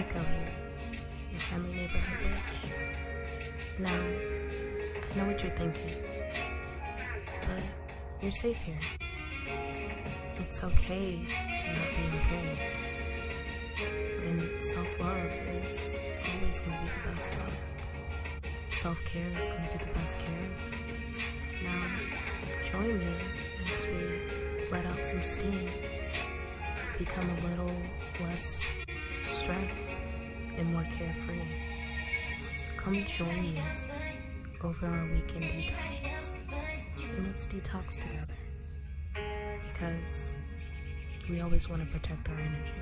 Reiko here, your friendly neighborhood witch. Now, I know what you're thinking, but you're safe here. It's okay to not be okay. And self-love is always going to be the best love. Self-care is going to be the best care. Now, join me as we let out some steam, become a little less stressed and more carefree. Come join me over our weekend detox, and let's detox together, because we always want to protect our energy.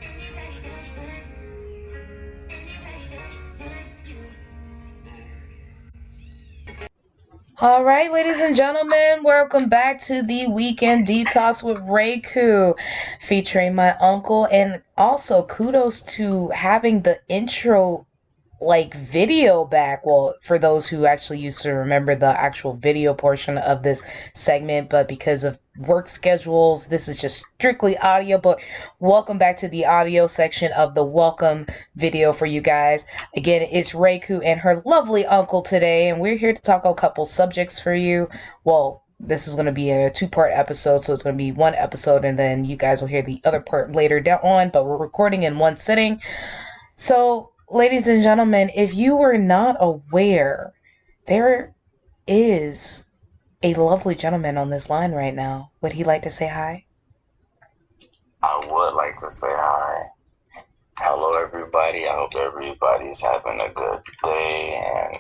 All right, ladies and gentlemen, welcome back to the Weekend Detox with Reiku, featuring my uncle, and also kudos to having the intro video back. Well, for those who actually used to remember the actual video portion of this segment, but because of work schedules, this is just strictly audio. But welcome back to the audio section of the welcome video for you guys. Again, it's Reiku and her lovely uncle today, and we're here to talk a couple subjects for you. Well, this is going to be a two-part episode, so it's going to be one episode, and then you guys will hear the other part later down on, but we're recording in one sitting. So, ladies and gentlemen, if you were not aware, there is a lovely gentleman on this line right now. Would he like to say hi? I would like to say hi. Hello, everybody. I hope everybody's having a good day and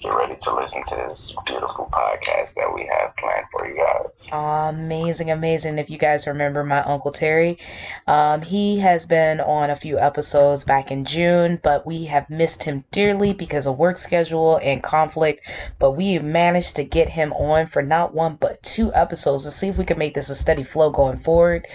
get ready to listen to this beautiful podcast that we have planned for you guys. Amazing, amazing. If you guys remember my Uncle Terry, he has been on a few episodes back in June, but we have missed him dearly because of work schedule and conflict. But we managed to get him on for not one, but two episodes to see if we can make this a steady flow going forward.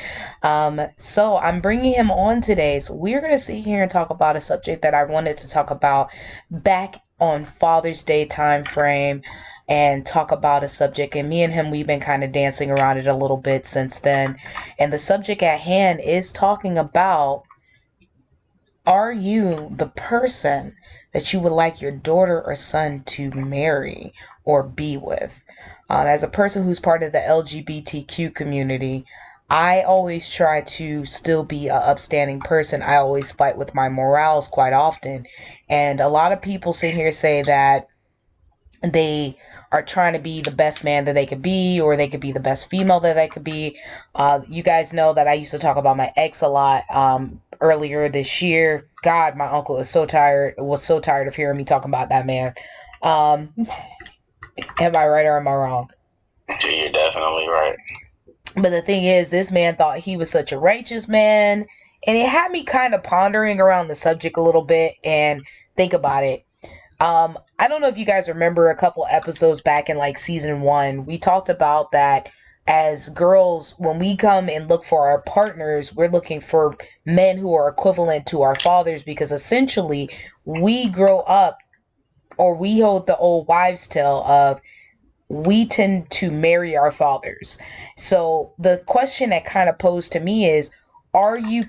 So I'm bringing him on today. So we're going to sit here and talk about a subject that I wanted to talk about back on Father's Day time frame, and talk about a subject, and me and him, we've been kind of dancing around it a little bit since then. And the subject at hand is talking about, are you the person that you would like your daughter or son to marry or be with? As a person who's part of the LGBTQ community, I always try to still be an upstanding person. I always fight with my morals quite often. And a lot of people sit here say that they are trying to be the best man that they could be, or they could be the best female that they could be. You guys know that I used to talk about my ex a lot earlier this year. God, my uncle was so tired of hearing me talking about that man. Am I right or am I wrong? You're definitely right. But the thing is, this man thought he was such a righteous man, and it had me kind of pondering around the subject a little bit and think about it. I don't know if you guys remember a couple episodes back in season 1, we talked about that as girls, when we come and look for our partners, we're looking for men who are equivalent to our fathers, because essentially we grow up, or we hold the old wives' tale of, we tend to marry our fathers. So the question that kind of posed to me is, are you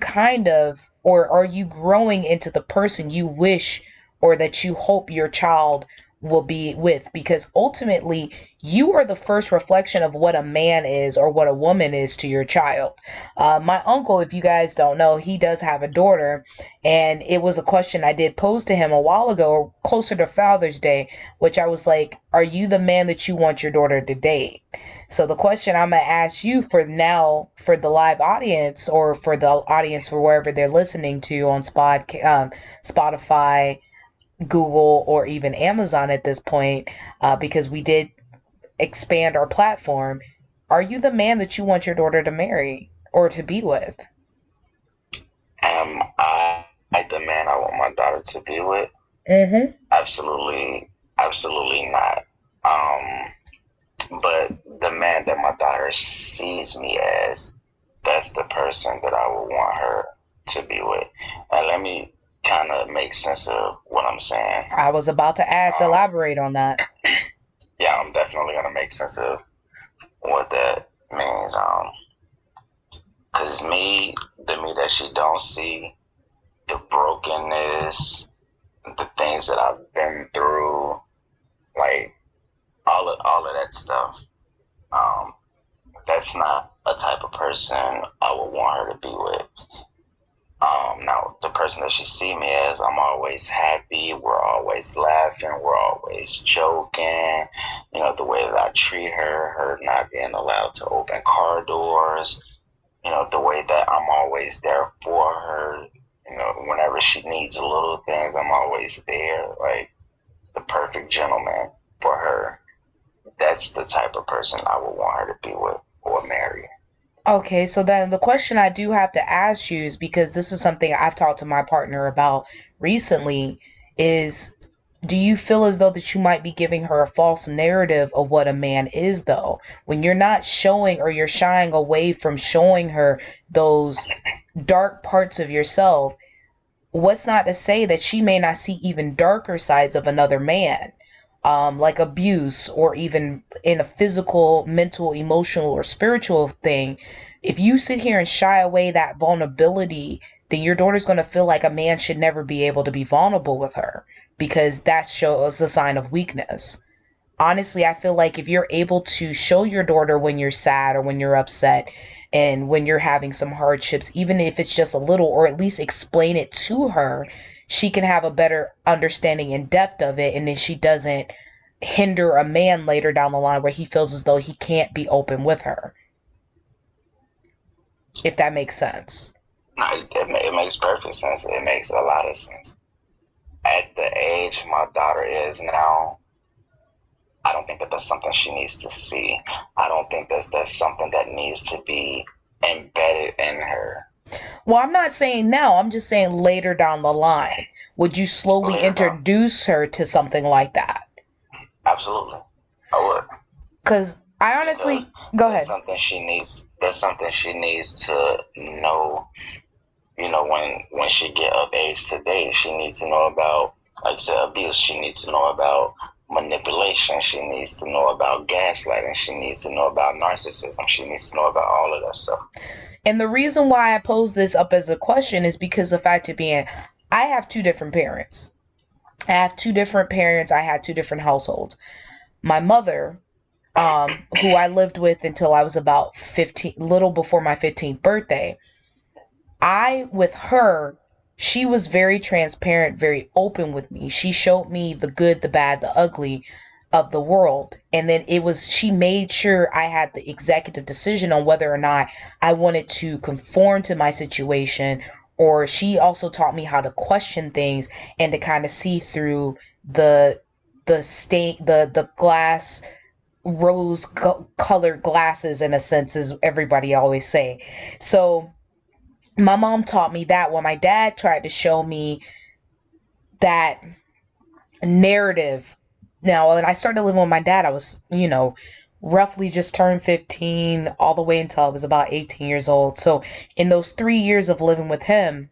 or are you growing into the person you wish or that you hope your child will be with? Because ultimately, you are the first reflection of what a man is or what a woman is to your child. My uncle, if you guys don't know, he does have a daughter, and it was a question I did pose to him a while ago, closer to Father's Day, which I was like, are you the man that you want your daughter to date? So the question I'm going to ask you for now, for the live audience, or for the audience for wherever they're listening to on Spotify, Google, or even Amazon at this point, because we did expand our platform. Are you the man that you want your daughter to marry or to be with? Am I the man I want my daughter to be with? Mm-hmm. Absolutely not. But the man that my daughter sees me as, that's the person that I would want her to be with. And let me kind of make sense of what I'm saying. I was about to ask, elaborate on that. Yeah, I'm definitely going to make sense of what that means. Because the me that she don't see, the broken brokenness, the things that I've been through, like all of that stuff. Um, that's not a type of person I would want her to be with. Now the person that she see me as, I'm always happy. We're always laughing. We're always joking. You know, the way that I treat her, her not being allowed to open car doors. You know, the way that I'm always there for her. You know, whenever she needs little things, I'm always there. Like the perfect gentleman for her. That's the type of person I would want her to be with or marry. Okay, so then the question I do have to ask you is, because this is something I've talked to my partner about recently, is do you feel as though that you might be giving her a false narrative of what a man is, though, when you're not showing, or you're shying away from showing her those dark parts of yourself? What's not to say that she may not see even darker sides of another man, like abuse, or even in a physical, mental, emotional, or spiritual thing? If you sit here and shy away that vulnerability, then your daughter's going to feel like a man should never be able to be vulnerable with her, because that shows a sign of weakness. Honestly, I feel like if you're able to show your daughter when you're sad or when you're upset and when you're having some hardships, even if it's just a little, or at least explain it to her, she can have a better understanding and depth of it. And then she doesn't hinder a man later down the line where he feels as though he can't be open with her. If that makes sense. No, it makes perfect sense. It makes a lot of sense. At the age my daughter is now, I don't think that that's something she needs to see. I don't think that's something that needs to be embedded in her. Well, I'm not saying now. I'm just saying later down the line. Would you slowly introduce her to something like that? Absolutely, I would. Because I honestly, go ahead. That's something she needs to know. You know, when she get of age today, she needs to know about, like I said, abuse. She needs to know about manipulation. She needs to know about gaslighting. She needs to know about narcissism. She needs to know about all of that stuff. And the reason why I pose this up as a question is because the fact of being, I have two different parents. I have two different parents. I had two different households. My mother, who I lived with until I was about 15, little before my 15th birthday, with her, she was very transparent, very open with me. She showed me the good, the bad, the ugly of the world. And then she made sure I had the executive decision on whether or not I wanted to conform to my situation, or she also taught me how to question things and to kind of see through the glass, rose colored glasses, in a sense, as everybody always say. So my mom taught me that, when my dad tried to show me that narrative. Now, when I started living with my dad, I was, roughly just turned 15 all the way until I was about 18 years old. So in those 3 years of living with him,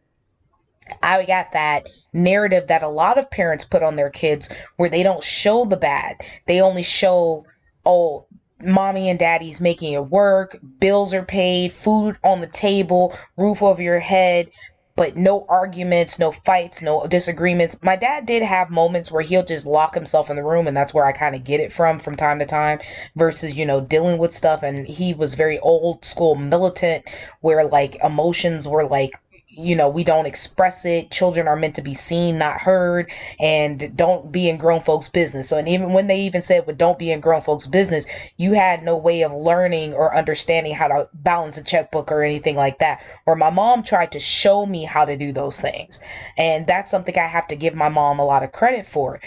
I got that narrative that a lot of parents put on their kids, where they don't show the bad. They only show, oh, mommy and daddy's making it work, bills are paid, food on the table, roof over your head, but no arguments, no fights, no disagreements. My dad did have moments where he'll just lock himself in the room, and that's where I kind of get it from time to time, versus, dealing with stuff. And he was very old school militant, where like emotions were like, we don't express it. Children are meant to be seen, not heard, and don't be in grown folks' business. So, and even when they even said, well, don't be in grown folks' business, you had no way of learning or understanding how to balance a checkbook or anything like that. Or my mom tried to show me how to do those things. And that's something I have to give my mom a lot of credit for.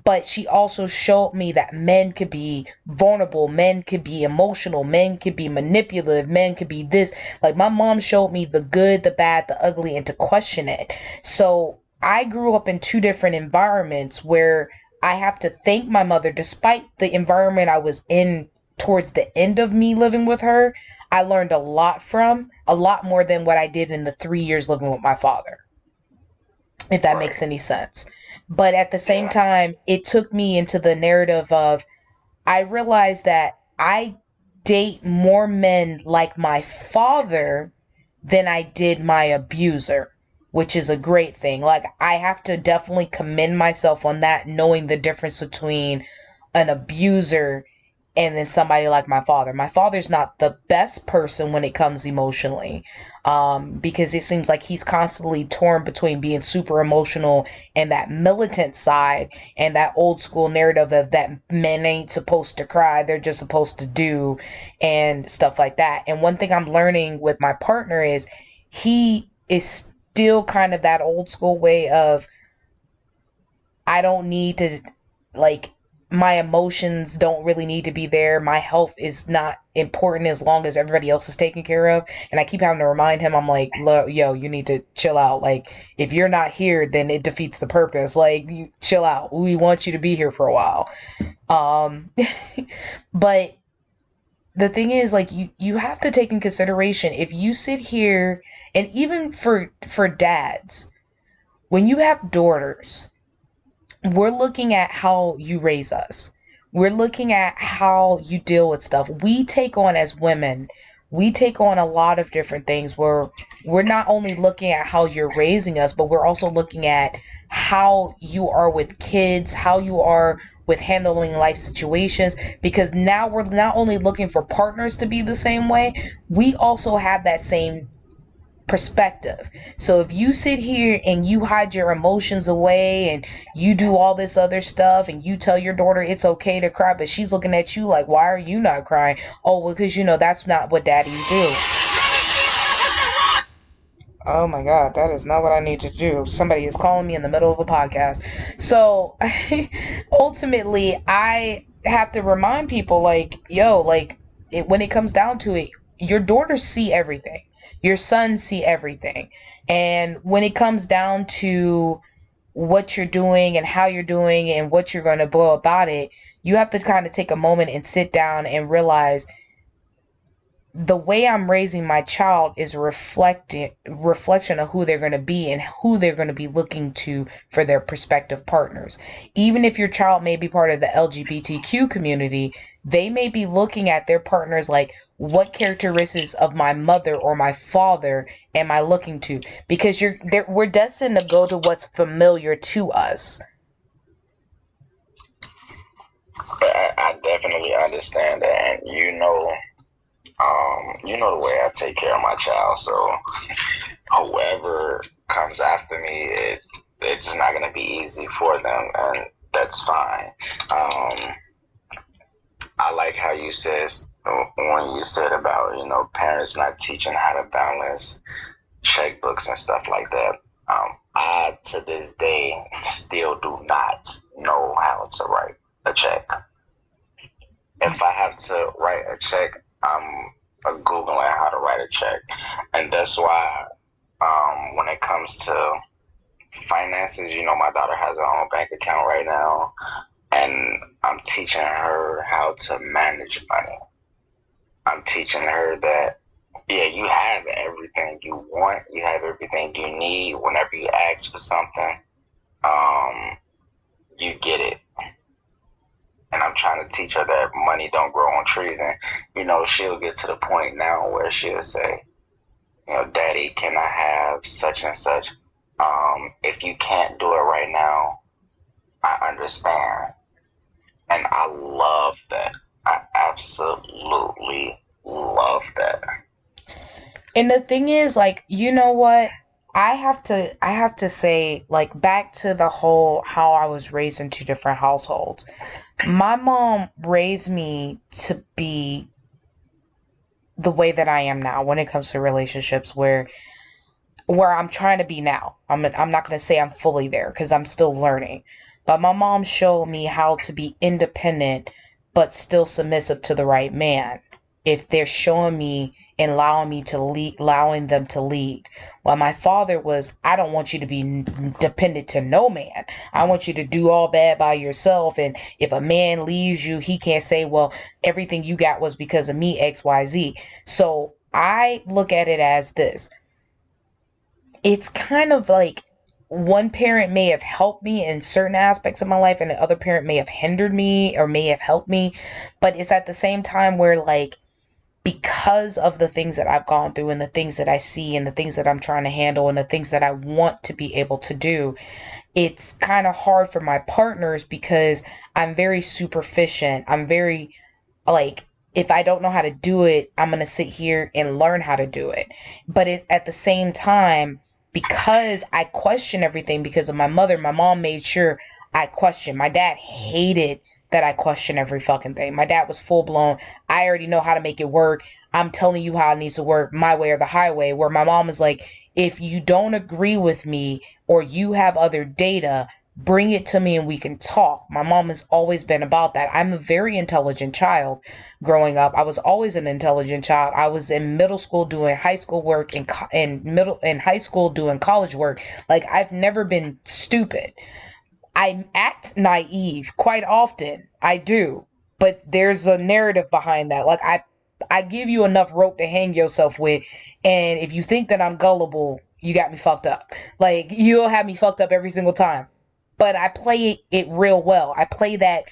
But she also showed me that men could be vulnerable, men could be emotional, men could be manipulative, men could be this. Like, my mom showed me the good, the bad, the ugly, and to question it. So I grew up in two different environments, where I have to thank my mother. Despite the environment I was in towards the end of me living with her, I learned a lot more than what I did in the 3 years living with my father, if that makes any sense. But at the same time, it took me into the narrative of, I realized that I date more men like my father than I did my abuser. which is a great thing. Like, I have to definitely commend myself on that, knowing the difference between an abuser and then somebody like my father. My father's not the best person when it comes emotionally, because it seems like he's constantly torn between being super emotional and that militant side and that old school narrative of that men ain't supposed to cry, they're just supposed to do, and stuff like that. And one thing I'm learning with my partner is he is still kind of that old school way of, I don't need to, like, my emotions don't really need to be there. My health is not important as long as everybody else is taken care of. And I keep having to remind him, I'm like, yo, you need to chill out. Like, if you're not here, then it defeats the purpose. Like, you chill out. We want you to be here for a while. But the thing is, like, you have to take in consideration, if you sit here, and even for dads, when you have daughters, we're looking at how you raise us. We're looking at how you deal with stuff. We take on, as women, we take on a lot of different things where we're not only looking at how you're raising us, but we're also looking at how you are with kids, how you are with handling life situations, because now we're not only looking for partners to be the same way, we also have that same perspective. So if you sit here and you hide your emotions away and you do all this other stuff and you tell your daughter it's okay to cry, but she's looking at you like, why are you not crying? Oh, well, because that's not what daddies do. Oh my God, that is not what I need to do. Somebody is calling me in the middle of a podcast. So ultimately, I have to remind people, like, yo, like, when it comes down to it, your daughters see everything. Your sons see everything. And when it comes down to what you're doing and how you're doing and what you're going to go about it, you have to kind of take a moment and sit down and realize the way I'm raising my child is a reflection of who they're going to be and who they're going to be looking to for their prospective partners. Even if your child may be part of the LGBTQ community, they may be looking at their partners like, what characteristics of my mother or my father am I looking to? Because we're destined to go to what's familiar to us. I definitely understand that, and the way I take care of my child. So whoever comes after me, it's not gonna be easy for them, and that's fine. I like how you said, when you said about parents not teaching how to balance checkbooks and stuff like that. I to this day still do not know how to write a check. If I have to write a check, I'm Googling how to write a check. And that's why when it comes to finances, my daughter has her own bank account right now, and I'm teaching her how to manage money. I'm teaching her that, yeah, you have everything you want, you have everything you need. Whenever you ask for something, you get it. And I'm trying to teach her that money don't grow on trees. And, she'll get to the point now where she'll say, Daddy, can I have such and such? If you can't do it right now, I understand. And I love that. I absolutely love that. And the thing is, like, you know what? I have to say, like, back to the whole how I was raised in two different households. My mom raised me to be the way that I am now when it comes to relationships, where I'm trying to be now. I'm not going to say I'm fully there because I'm still learning. But my mom showed me how to be independent but still submissive to the right man. If they're showing me and allowing me to lead, allowing them to lead. While my father was, I don't want you to be dependent to no man. I want you to do all bad by yourself. And if a man leaves you, he can't say, well, everything you got was because of me, XYZ. So I look at it as this. It's kind of like one parent may have helped me in certain aspects of my life and the other parent may have hindered me or may have helped me. But it's at the same time where, like, because of the things that I've gone through and the things that I see and the things that I'm trying to handle and the things that I want to be able to do, it's kind of hard for my partners because I'm very superficial. I'm very like, if I don't know how to do it, I'm going to sit here and learn how to do it. But at the same time, because I question everything because of my mother, my mom made sure I questioned. My dad hated that I question every fucking thing. My dad was full blown. I already know how to make it work. I'm telling you how it needs to work, my way or the highway. Where my mom is like, if you don't agree with me or you have other data, bring it to me and we can talk. My mom has always been about that. I'm a very intelligent child growing up. I was always an intelligent child. I was in middle school doing high school work and in high school doing college work. Like, I've never been stupid. I act naive quite often. I do. But there's a narrative behind that. Like, I give you enough rope to hang yourself with, and if you think that I'm gullible, you got me fucked up. Like, you'll have me fucked up every single time. But I play it real well. I play that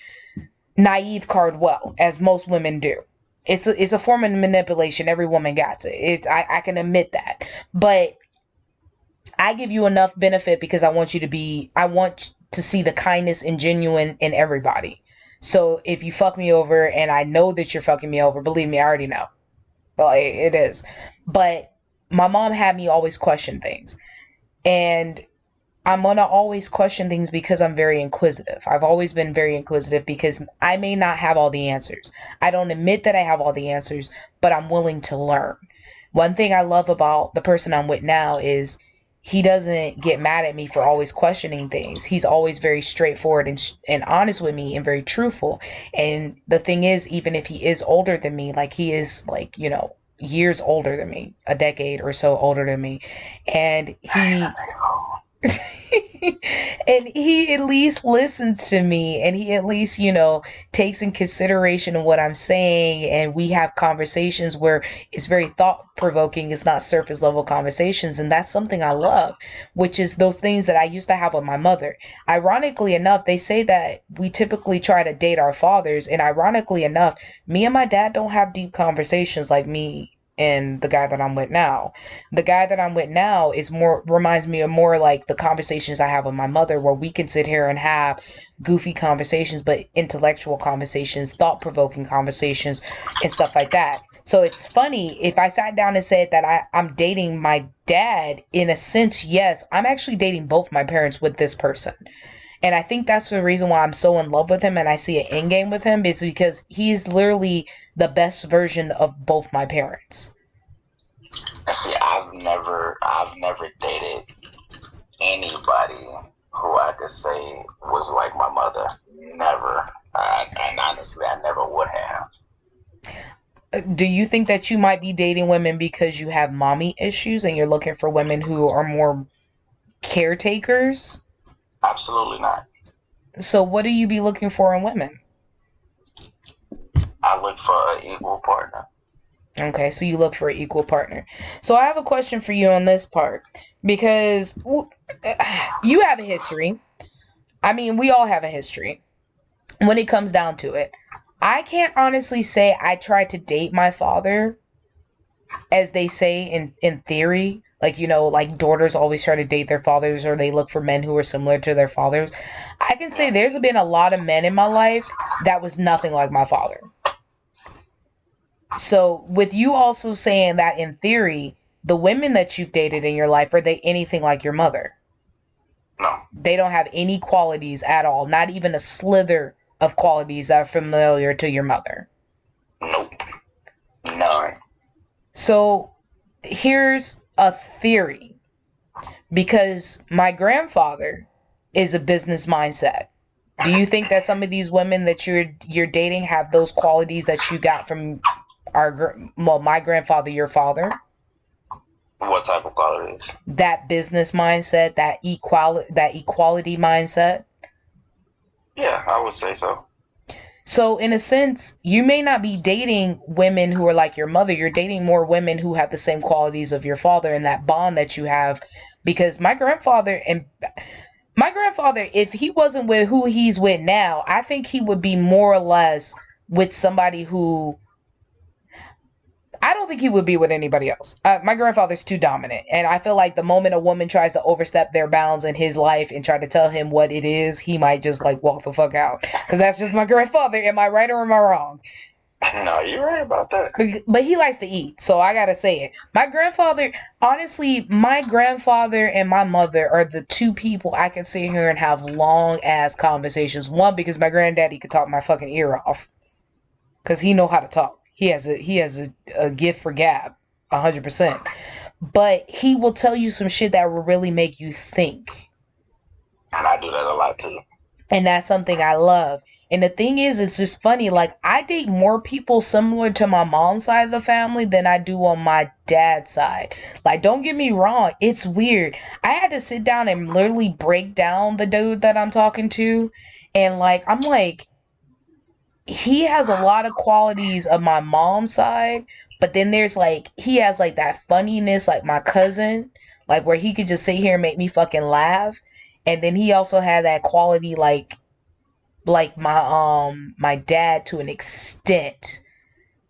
naive card well, as most women do. It's a form of manipulation. Every woman got it. I can admit that. But I give you enough benefit because I want to see the kindness and genuine in everybody. So if you fuck me over and I know that you're fucking me over, believe me, I already know. Well, it is. But my mom had me always question things. And I'm going to always question things because I'm very inquisitive. I've always been very inquisitive because I may not have all the answers. I don't admit that I have all the answers, but I'm willing to learn. One thing I love about the person I'm with now is he doesn't get mad at me for always questioning things. He's always very straightforward and honest with me and very truthful. And the thing is, even if he is older than me, like he is like, years older than me, a decade or so older than me. And he and he at least listens to me, and he at least, takes in consideration of what I'm saying, and we have conversations where it's very thought provoking. It's not surface level conversations, and that's something I love, which is those things that I used to have with my mother. Ironically enough, they say that we typically try to date our fathers, and ironically enough, me and my dad don't have deep conversations like me and the guy that I'm with now. The guy that I'm with now reminds me of more like the conversations I have with my mother, where we can sit here and have goofy conversations, but intellectual conversations, thought-provoking conversations, and stuff like that. So it's funny, if I sat down and said that I'm dating my dad, in a sense, yes, I'm actually dating both my parents with this person. And I think that's the reason why I'm so in love with him and I see an end game with him, is because he's literally the best version of both my parents. See, I've never dated anybody who I could say was like my mother. Never. And honestly, I never would have. Do you think that you might be dating women because you have mommy issues and you're looking for women who are more caretakers? Absolutely not. So what do you be looking for in women? I look for an equal partner. Okay, so you look for an equal partner. So I have a question for you on this part, because you have a history. I mean, we all have a history when it comes down to it. I can't honestly say I tried to date my father, as they say in theory. Like, like daughters always try to date their fathers, or they look for men who are similar to their fathers. I can say there's been a lot of men in my life that was nothing like my father. So with you also saying that in theory, the women that you've dated in your life, are they anything like your mother? No. They don't have any qualities at all, not even a slither of qualities that are familiar to your mother. Nope. None. So here's a theory, because my grandfather is a business mindset. Do you think that some of these women that you're dating have those qualities that you got from my grandfather, your father? What type of qualities? That business mindset, that equality mindset. Yeah, I would say so. So in a sense, you may not be dating women who are like your mother. You're dating more women who have the same qualities of your father and that bond that you have. Because my grandfather, if he wasn't with who he's with now, I think he would be more or less with somebody who, I don't think he would be with anybody else. My grandfather's too dominant. And I feel like the moment a woman tries to overstep their bounds in his life and try to tell him what it is, he might just like walk the fuck out. Because that's just my grandfather. Am I right or am I wrong? No, you're right about that. But he likes to eat, so I gotta say it. My grandfather, honestly, my grandfather and my mother are the two people I can sit here and have long ass conversations. One, because my granddaddy could talk my fucking ear off, because he know how to talk. He has a gift for gab, 100%. But he will tell you some shit that will really make you think. And I do that a lot too. And that's something I love. And the thing is, it's just funny. Like, I date more people similar to my mom's side of the family than I do on my dad's side. Like, don't get me wrong. It's weird. I had to sit down and literally break down the dude that I'm talking to. And, like, I'm like, he has a lot of qualities of my mom's side. But then there's, like, he has, like, that funniness, like my cousin. Like, where he could just sit here and make me fucking laugh. And then he also had that quality, like my dad, to an extent,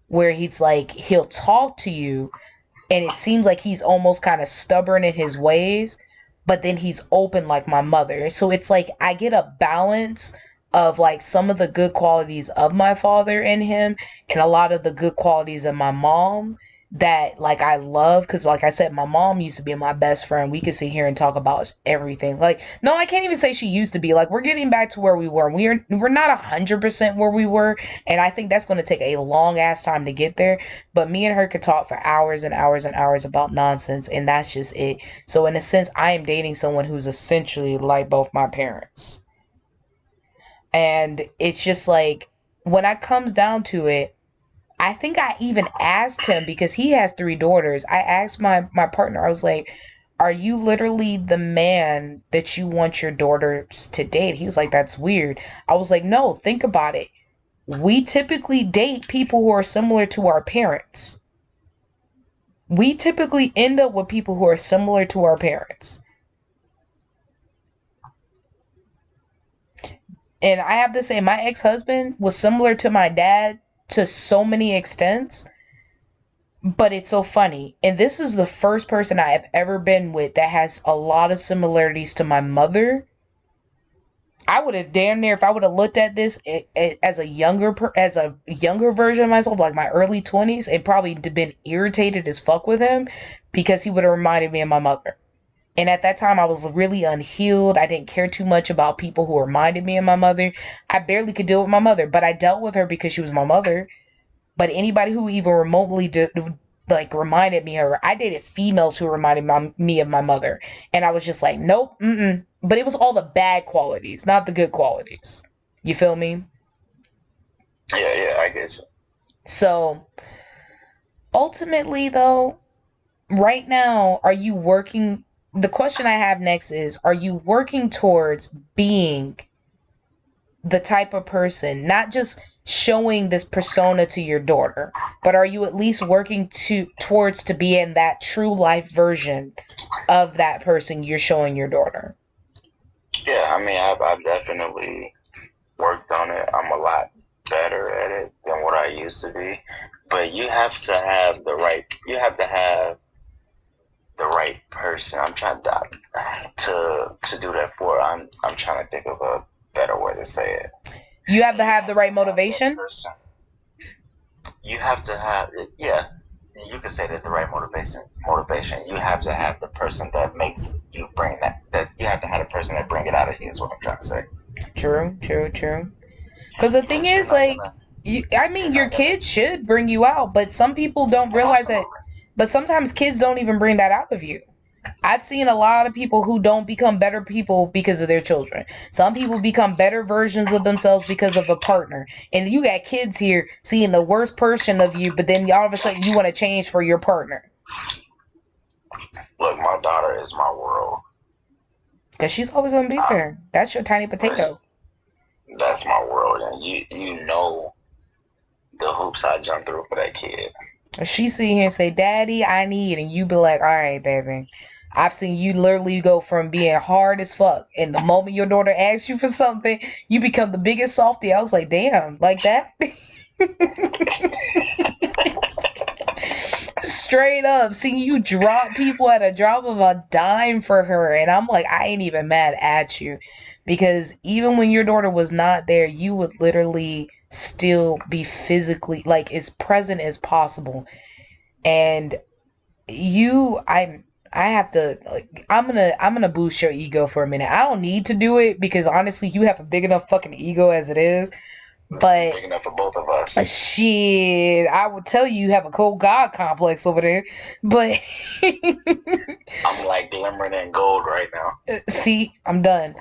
where he's like, he'll talk to you and it seems like he's almost kind of stubborn in his ways, but then he's open like my mother. So it's like I get a balance of like some of the good qualities of my father in him and a lot of the good qualities of my mom that like I love, because like I said, my mom used to be my best friend. We could sit here and talk about everything. Like, no, I can't even say she used to be. Like, we're getting back to where we were. We're not 100% where we were, and I think that's going to take a long ass time to get there. But me and her could talk for hours and hours and hours about nonsense, and that's just it. So in a sense, I am dating someone who's essentially like both my parents, and it's just like when it comes down to it, I think I even asked him, because he has 3 daughters. I asked my partner, I was like, are you literally the man that you want your daughters to date? He was like, that's weird. I was like, no, think about it. We typically date people who are similar to our parents. We typically end up with people who are similar to our parents. And I have to say, my ex-husband was similar to my dad to so many extents, but it's so funny. And this is the first person I have ever been with that has a lot of similarities to my mother. I would have damn near, if I would have looked at this as a younger version of myself, like my early 20s, and probably been irritated as fuck with him because he would have reminded me of my mother. And at that time, I was really unhealed. I didn't care too much about people who reminded me of my mother. I barely could deal with my mother, but I dealt with her because she was my mother. But anybody who even remotely reminded me of her, I dated females who reminded me of my mother. And I was just like, nope, But it was all the bad qualities, not the good qualities. You feel me? Yeah, I get you. So, ultimately, though, right now, are you working... The question I have next is, are you working towards being the type of person, not just showing this persona to your daughter, but are you at least working towards being that true life version of that person you're showing your daughter? Yeah, I mean, I've definitely worked on it. I'm a lot better at it than what I used to be. But you have to have the right person. I'm trying to do that for. I'm trying to think of a better way to say it. You have to have the right motivation. You have to have it. Yeah, you can say that the right motivation. You have to have the person that makes you bring that. That you have to have the person that bring it out of you. Is what I'm trying to say. True. Because the thing is, like, your kids should bring you out, but some people don't realize that. But sometimes kids don't even bring that out of you. I've seen a lot of people who don't become better people because of their children. Some people become better versions of themselves because of a partner. And you got kids here seeing the worst person of you, but then all of a sudden you want to change for your partner. Look, my daughter is my world. Because she's always going to be there. That's your tiny potato. That's my world. And you know the hoops I jump through for that kid. She see here and say, Daddy, I need, and you be like, all right, baby. I've seen you literally go from being hard as fuck, and the moment your daughter asks you for something, you become the biggest softy. I was like, damn, like that? Straight up, seeing you drop people at a drop of a dime for her, and I'm like, I ain't even mad at you, because even when your daughter was not there, you would literally still be physically like as present as possible. And you, I have to like, I'm gonna boost your ego for a minute. I don't need to do it because honestly, you have a big enough fucking ego as it is. But big enough for both of us. Shit, I would tell you have a cold god complex over there, but I'm like glimmering in gold right now. see, I'm done.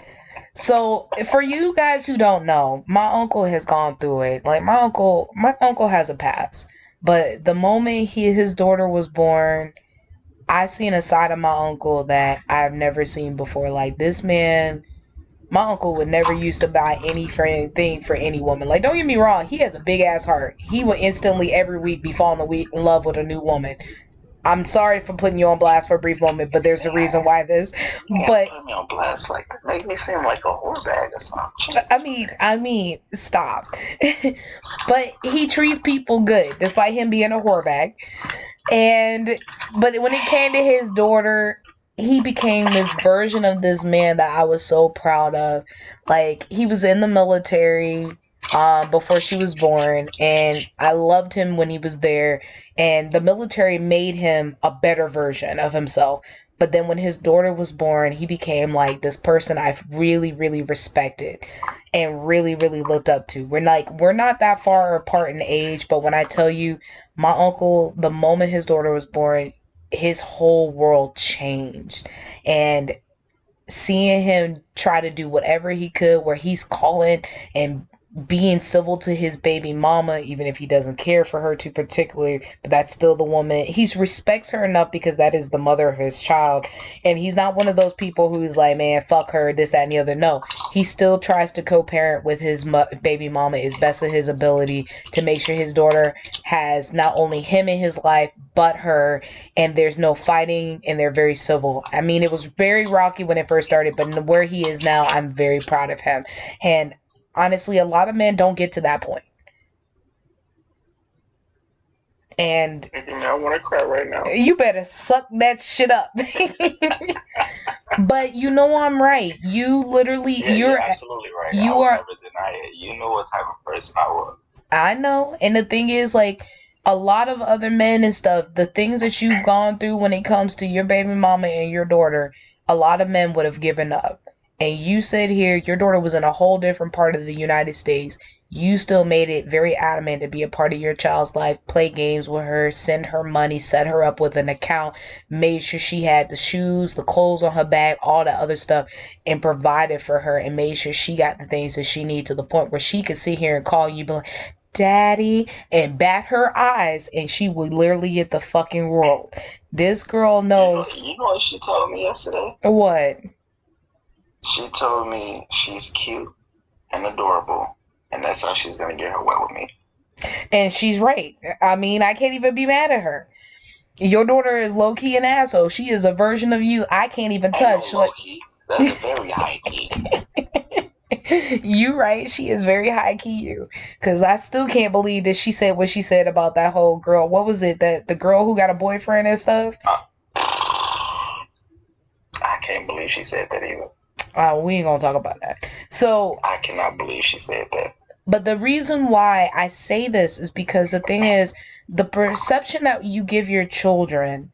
So for you guys who don't know, my uncle has gone through it. Like my uncle has a past, but the moment his daughter was born, I seen a side of my uncle that I've never seen before. Like this man, my uncle would never used to buy anything for any woman. Like, don't get me wrong, he has a big ass heart. He would instantly every week be falling in love with a new woman. I'm sorry for putting you on blast for a brief moment, but there's a reason why this. But put me on blast, like make me seem like a whore bag or something. I mean, stop. But he treats people good, despite him being a whore bag. But when it came to his daughter, he became this version of this man that I was so proud of. Like, he was in the military before she was born, and I loved him when he was there, and the military made him a better version of himself. But then when his daughter was born, he became like this person I've really, really respected and really, really looked up to. We're not that far apart in age, but when I tell you, my uncle, the moment his daughter was born, his whole world changed. And seeing him try to do whatever he could, where he's calling and being civil to his baby mama, even if he doesn't care for her too particularly, but that's still the woman. He respects her enough because that is the mother of his child. And he's not one of those people who's like, man, fuck her, this, that, and the other. No, he still tries to co-parent with his baby mama as best of his ability to make sure his daughter has not only him in his life, but her, and there's no fighting, and they're very civil. I mean, it was very rocky when it first started, but where he is now, I'm very proud of him. And honestly, a lot of men don't get to that point. And I want to cry right now. You better suck that shit up. But you know I'm right. You literally, you're absolutely right. You I are never deny it. You know what type of person I was. I know. And the thing is, like, a lot of other men and stuff, the things that you've gone through when it comes to your baby mama and your daughter, a lot of men would have given up. And you said here, your daughter was in a whole different part of the United States. You still made it very adamant to be a part of your child's life, play games with her, send her money, set her up with an account, made sure she had the shoes, the clothes on her back, all the other stuff, and provided for her and made sure she got the things that she needed to the point where she could sit here and call you, be like, Daddy, and bat her eyes, and she would literally get the fucking world. This girl knows. You know what she told me yesterday? What? She told me she's cute and adorable, and that's how she's going to get her way with me. And she's right. I mean, I can't even be mad at her. Your daughter is low-key an asshole. She is a version of you I can't even touch. Low-key. That's very high-key. You right. She is very high-key you. Because I still can't believe that she said what she said about that whole girl. What was it? That the girl who got a boyfriend and stuff? I can't believe she said that either. We ain't gonna talk about that. So I cannot believe she said that. But the reason why I say this is because the thing is, the perception that you give your children,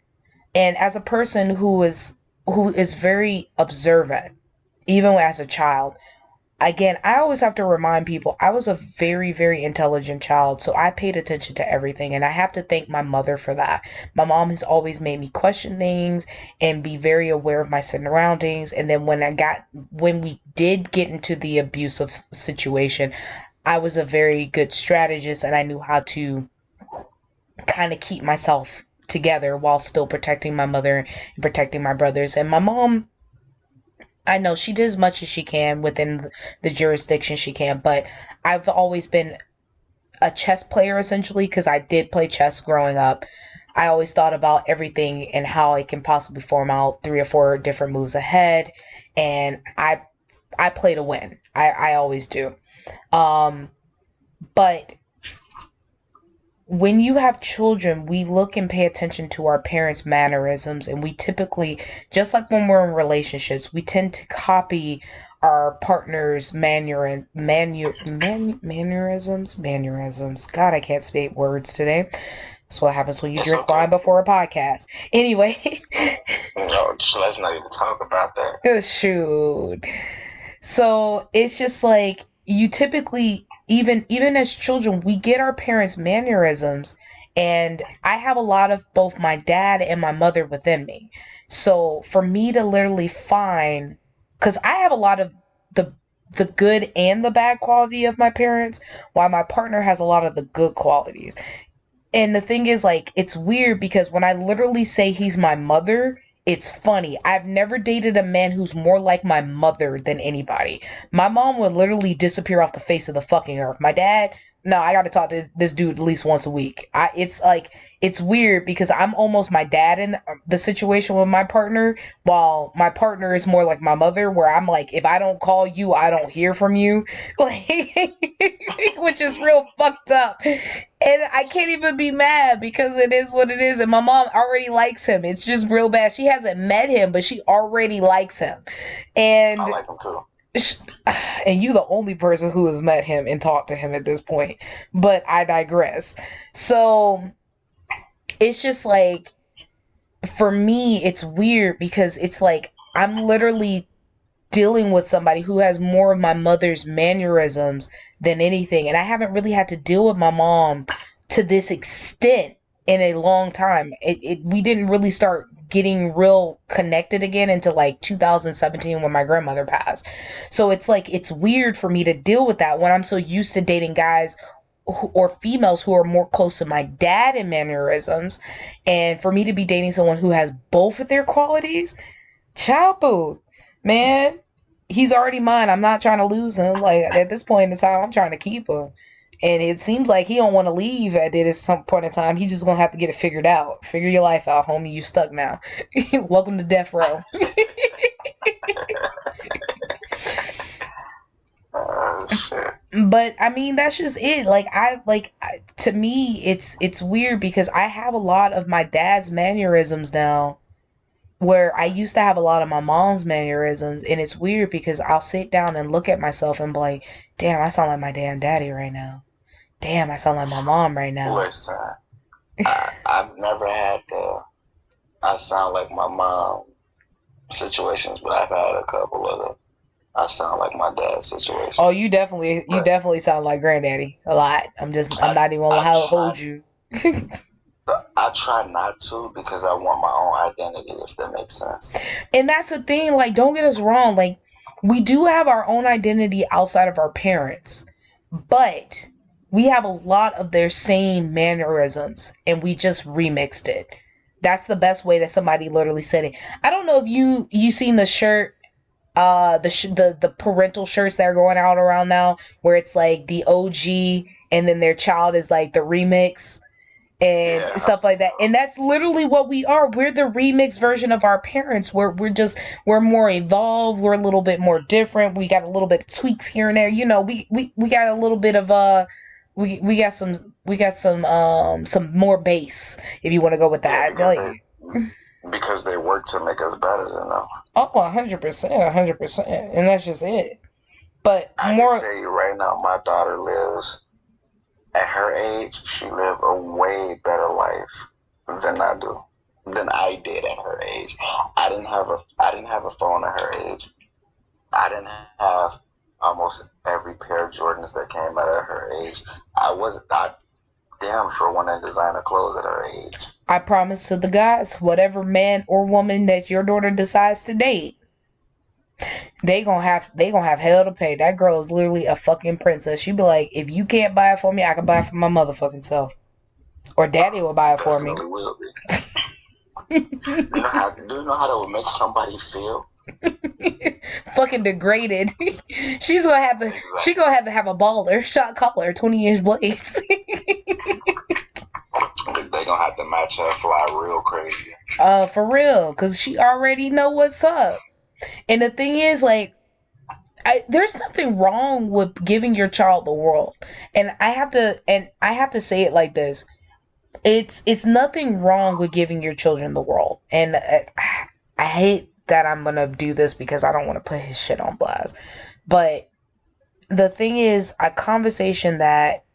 and as a person who is very observant, even as a child, again, I always have to remind people, I was a very, very intelligent child, so I paid attention to everything, and I have to thank my mother for that. My mom has always made me question things and be very aware of my surroundings, and then when we did get into the abusive situation, I was a very good strategist, and I knew how to kind of keep myself together while still protecting my mother and protecting my brothers. And my mom, I know she did as much as she can within the jurisdiction she can, but I've always been a chess player essentially because I did play chess growing up. I always thought about everything and how I can possibly form out 3 or 4 different moves ahead, and I play to win. I always do. But when you have children, we look and pay attention to our parents' mannerisms, and we typically, just like when we're in relationships, we tend to copy our partner's mannerisms. God, I can't speak words today. That's what happens when you It's drink okay. wine before a podcast. Anyway, No, let's not even talk about that. shoot. So it's just like you typically, even as children, we get our parents' mannerisms, and I have a lot of both my dad and my mother within me. So for me to literally find, because I have a lot of the the good and the bad quality of my parents, while my partner has a lot of the good qualities. And the thing is, like, it's weird because when I literally say he's my mother, it's funny. I've never dated a man who's more like my mother than anybody. My mom would literally disappear off the face of the fucking earth. My dad, no, I got to talk to this dude at least once a week. It's like, it's weird because I'm almost my dad in the situation with my partner, while my partner is more like my mother, where I'm like, if I don't call you, I don't hear from you, like, which is real fucked up. And I can't even be mad because it is what it is. And my mom already likes him. It's just real bad. She hasn't met him, but she already likes him. I And like him too. and you the only person who has met him and talked to him at this point. But I digress. So it's just like, for me, it's weird because it's like I'm literally dealing with somebody who has more of my mother's mannerisms than anything. And I haven't really had to deal with my mom to this extent in a long time. We didn't really start getting real connected again until like 2017 when my grandmother passed. So it's like, it's weird for me to deal with that when I'm so used to dating guys or females who are more close to my dad in mannerisms, and for me to be dating someone who has both of their qualities, child boo, man, he's already mine. I'm not trying to lose him. Like, at this point in time, I'm trying to keep him. And it seems like he don't want to leave at it at some point in time. He's just gonna have to get it figured out. Figure your life out, homie. You stuck now. Welcome to death row. Shit. But I mean, that's just it. Like, to me, it's weird because I have a lot of my dad's mannerisms now, where I used to have a lot of my mom's mannerisms, and it's weird because I'll sit down and look at myself and be like, damn, I sound like my damn daddy right now. Damn, I sound like my mom right now. Listen, I've never had the I sound like my mom situations, but I've had a couple of the I sound like my dad situations. Oh, you definitely sound like granddaddy a lot. I'm not even gonna hold you. I try not to because I want my own identity, if that makes sense. And that's the thing, like, don't get us wrong, like, we do have our own identity outside of our parents, but we have a lot of their same mannerisms and we just remixed it. That's the best way that somebody literally said it. I don't know if you seen the shirt, the parental shirts that are going out around now, where it's like the OG and then their child is like the remix and stuff like that. And that's literally what we are. We're the remix version of our parents. We're more evolved. We're a little bit more different. We got a little bit of tweaks here and there. You know, we got a little bit of we got some more bass, if you want to go with that. Because they work to make us better than them. Oh, 100%. And that's just it. But I can tell you right now, my daughter lives, at her age, she lived a way better life than I did at her age. I didn't have a phone at her age. I didn't have almost every pair of Jordans that came out at her age. I damn sure wanted designer clothes at her age. I promise to the guys, whatever man or woman that your daughter decides to date, they gonna have hell to pay. That girl is literally a fucking princess. She be like, if you can't buy it for me, I can buy it for my motherfucking self, or daddy will buy it for me. Will be. Do you know how that would make somebody feel? Fucking degraded. She's gonna have to. Exactly. She gonna have a baller shot caller, 20-inch blades. They gonna have to match her fly real crazy. For real, cause she already know what's up. And the thing is, like, there's nothing wrong with giving your child the world. And I have to say it like this. it's nothing wrong with giving your children the world. And I hate that I'm gonna do this because I don't want to put his shit on blast. But the thing is, a conversation that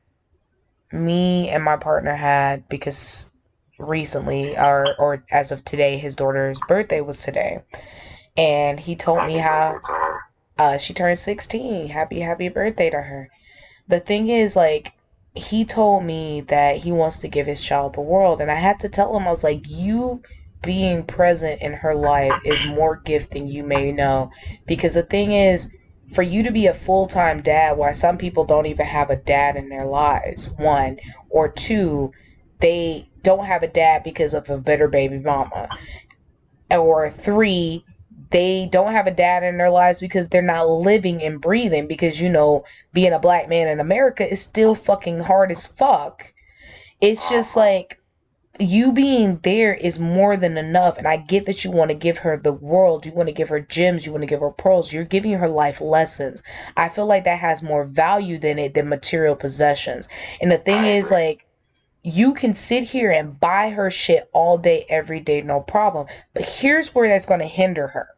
me and my partner had, because recently, or as of today, his daughter's birthday was today, and he told me how she turned 16. Happy birthday to her. The thing is, like, he told me that he wants to give his child the world, and I had to tell him, I was like, you being present in her life is more gift than you may know. Because the thing is, for you to be a full-time dad, why some people don't even have a dad in their lives, one, or two, they don't have a dad because of a bitter baby mama, or three, they don't have a dad in their lives because they're not living and breathing, because, you know, being a black man in America is still fucking hard as fuck. It's just like, you being there is more than enough. And I get that you want to give her the world, you want to give her gems, you want to give her pearls, you're giving her life lessons. I feel like that has more value than material possessions. And the thing is, like, you can sit here and buy her shit all day, every day, no problem. But here's where that's going to hinder her.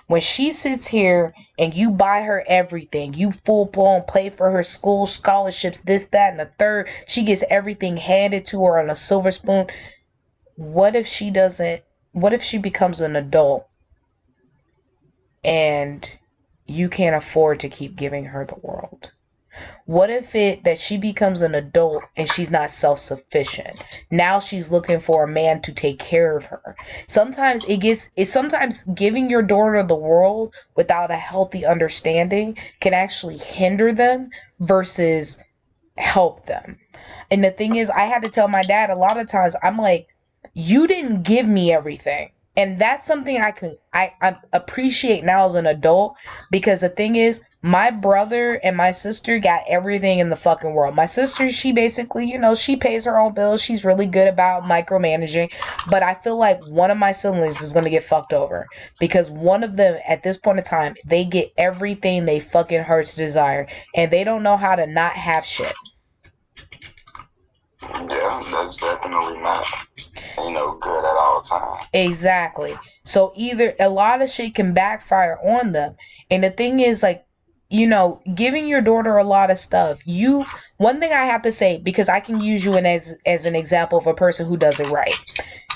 When she sits here and you buy her everything, you full blown pay for her school scholarships, this, that, and the third, she gets everything handed to her on a silver spoon. What if she becomes an adult and you can't afford to keep giving her the world? What if that she becomes an adult and she's not self-sufficient? Now she's looking for a man to take care of her. Sometimes sometimes giving your daughter the world without a healthy understanding can actually hinder them versus help them. And the thing is, I had to tell my dad a lot of times, I'm like, you didn't give me everything. And that's something I appreciate now as an adult, because the thing is, my brother and my sister got everything in the fucking world. My sister, she basically, you know, she pays her own bills. She's really good about micromanaging. But I feel like one of my siblings is going to get fucked over, because one of them, at this point in time, they get everything they fucking heart's desire, and they don't know how to not have shit. Yeah, that's definitely not, you know, good at all times. Exactly. So either a lot of shit can backfire on them. And the thing is, like, you know, giving your daughter a lot of stuff. One thing I have to say, because I can use you as an example of a person who does it right.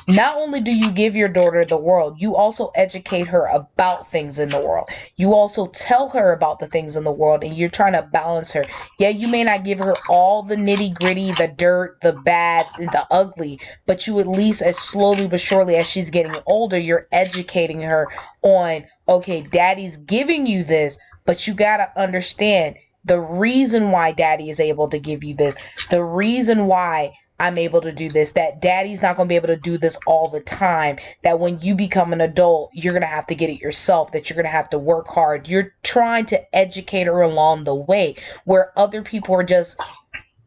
Not only do you give your daughter the world, you also educate her about things in the world. You also tell her about the things in the world, and you're trying to balance her. Yeah, you may not give her all the nitty gritty, the dirt, the bad, the ugly, but you at least, as slowly but surely as she's getting older, you're educating her on, okay, daddy's giving you this, but you gotta understand the reason why daddy is able to give you this, the reason why I'm able to do this, that daddy's not going to be able to do this all the time, that when you become an adult, you're going to have to get it yourself, that you're going to have to work hard. You're trying to educate her along the way, where other people are just,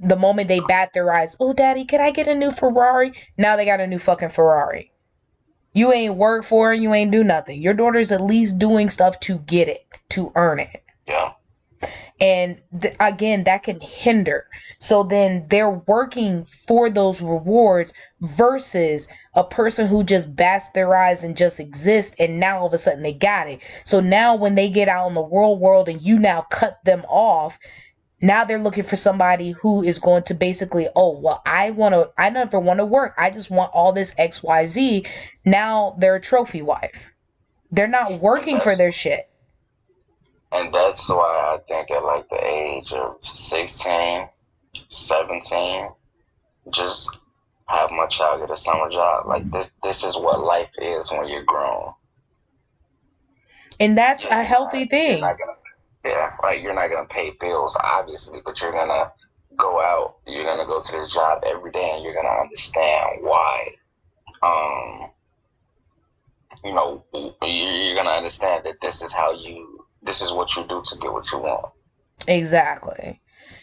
the moment they bat their eyes, oh, daddy, can I get a new Ferrari? Now they got a new fucking Ferrari. You ain't work for it. You ain't do nothing. Your daughter's at least doing stuff to get it, to earn it. Yeah. And again, that can hinder. So then they're working for those rewards versus a person who just bats their eyes and just exists, and now all of a sudden they got it. So now when they get out in the world and you now cut them off, now they're looking for somebody who is going to basically, oh, well, I never want to work. I just want all this XYZ. Now they're a trophy wife. They're not working for their shit. And that's why I think at like the age of 16, 17, just have my child get a summer job. Like this is what life is when you're grown. And that's a healthy thing. You're not gonna pay bills, obviously, but you're gonna go out, you're gonna go to this job every day, and you're gonna understand why. You know, you're gonna understand that this is what you do to get what you want. Exactly.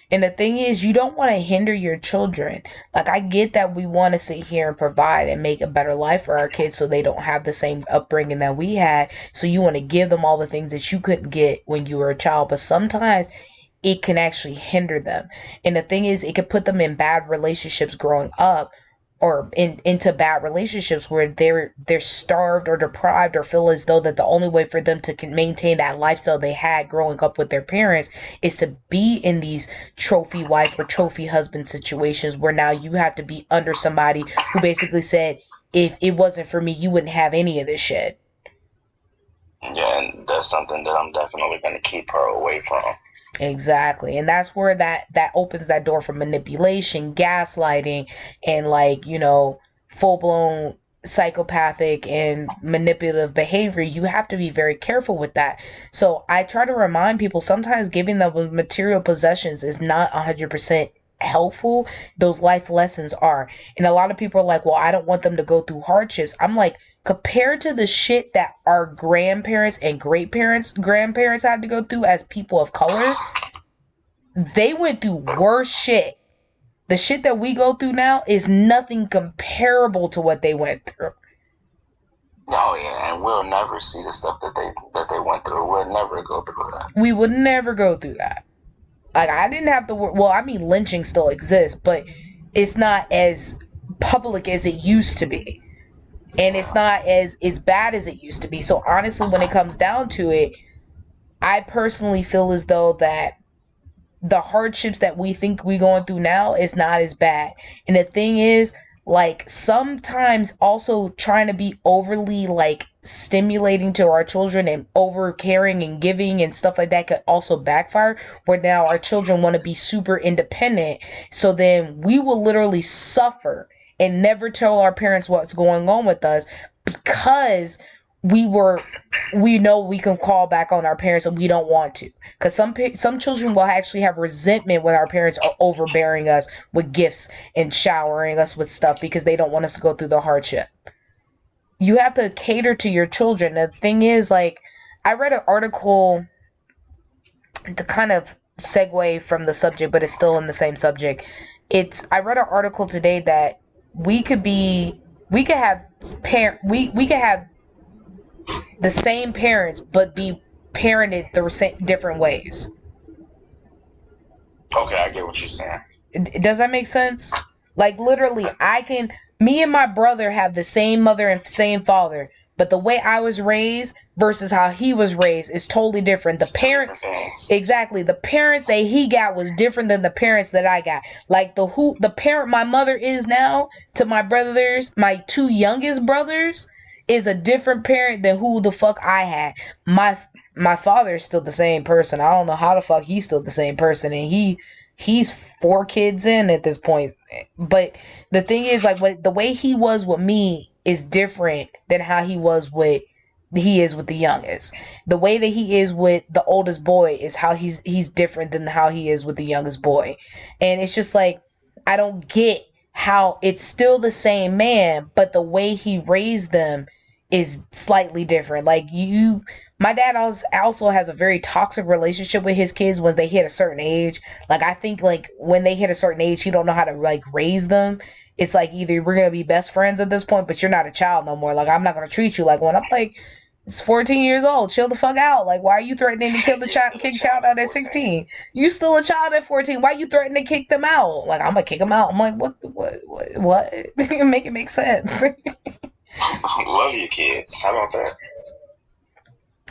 And the thing is, you don't want to hinder your children. Like, I get that we want to sit here and provide and make a better life for our kids so they don't have the same upbringing that we had. So you want to give them all the things that you couldn't get when you were a child. But sometimes it can actually hinder them. And the thing is, it can put them in bad relationships growing up, or into bad relationships where they're starved or deprived, or feel as though that the only way for them to maintain that lifestyle they had growing up with their parents is to be in these trophy wife or trophy husband situations, where now you have to be under somebody who basically said, if it wasn't for me, you wouldn't have any of this shit. Yeah, and that's something that I'm definitely going to keep her away from. Exactly. And that's where that opens that door for manipulation, gaslighting, and, like, you know, full-blown psychopathic and manipulative behavior. You have to be very careful with that. So I try to remind people, sometimes giving them material possessions is not 100% helpful. Those life lessons are. And a lot of people are like, well, I don't want them to go through hardships. I'm like, compared to the shit that our grandparents and grandparents had to go through as people of color, they went through worse shit. The shit that we go through now is nothing comparable to what they went through. Oh yeah, and we'll never see the stuff that they went through. We'll never go through that. We would never go through that. Like, I didn't have to well, I mean, lynching still exists, but it's not as public as it used to be. And it's not as bad as it used to be. So honestly, when it comes down to it, I personally feel as though that the hardships that we think we're going through now is not as bad. And the thing is, like, sometimes also trying to be overly, like, stimulating to our children and over caring and giving and stuff like that could also backfire, where now our children want to be super independent. So then we will literally suffer and never tell our parents what's going on with us, because we know we can call back on our parents and we don't want to. Because some children will actually have resentment when our parents are overbearing us with gifts and showering us with stuff because they don't want us to go through the hardship. You have to cater to your children. The thing is, like, I read an article to kind of segue from the subject, but it's still in the same subject. I read an article today that we could have the same parents, but be parented the different ways. Okay, I get what you're saying. Does that make sense? Like, literally, me and my brother have the same mother and same father, but the way I was raised versus how he was raised is totally different. The parents that he got was different than the parents that I got. Like, the parent my mother is now to my brothers, my two youngest brothers, is a different parent than who the fuck I had. My father is still the same person. I don't know how the fuck he's still the same person, and he's 4 kids in at this point. But the thing is, like, the way he was with me is different than how he is with the youngest. The way that he is with the oldest boy is how he's different than how he is with the youngest boy. And it's just like, I don't get how it's still the same man, but the way he raised them is slightly different. Like, my dad also has a very toxic relationship with his kids when they hit a certain age. Like, I think, like, when they hit a certain age, he don't know how to, like, raise them. It's like, either we're gonna be best friends at this point, but you're not a child no more. Like, I'm not gonna treat you like one. I'm like, it's 14 years old. Chill the fuck out. Like, why are you threatening to kick child out at 16? You still a child at 14. Why you threatening to kick them out? Like, I'm gonna kick them out. I'm like, what? Make it make sense. Love your kids. How about that?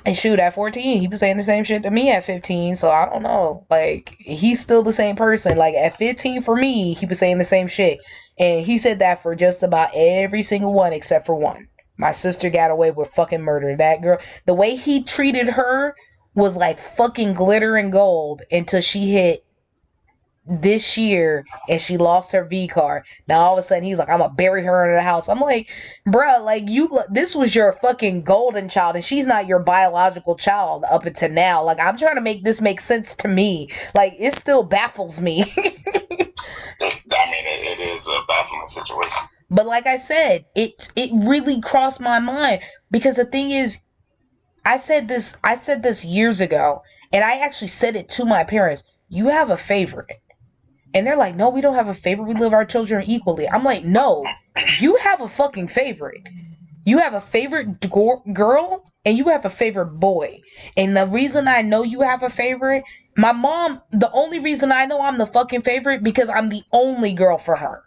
And shoot, at 14, he was saying the same shit to me at 15, so I don't know. Like, he's still the same person. Like, at 15, for me, he was saying the same shit. And he said that for just about every single one except for one. My sister got away with fucking murder. That girl, the way he treated her was like fucking glitter and gold until she hit this year and she lost her V card. Now all of a sudden he's like, I'm gonna bury her in the house. I'm like, bruh, like, this was your fucking golden child and she's not your biological child up until now. Like, I'm trying to make this make sense to me. Like, it still baffles me. I mean, it is a baffling situation. But like I said, it really crossed my mind, because the thing is, I said this years ago, and I actually said it to my parents. You have a favorite. And they're like, no, we don't have a favorite. We love our children equally. I'm like, no, you have a fucking favorite. You have a favorite girl and you have a favorite boy. And the reason I know you have a favorite, my mom, the only reason I know I'm the fucking favorite, because I'm the only girl for her.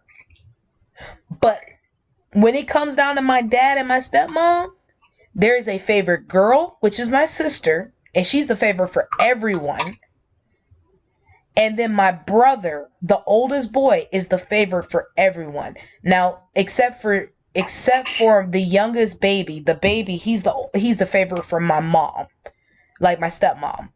But when it comes down to my dad and my stepmom, there is a favorite girl, which is my sister, and she's the favorite for everyone. And then my brother, the oldest boy, is the favorite for everyone. Now, except for the youngest baby, the baby, he's the favorite for my mom, like my stepmom.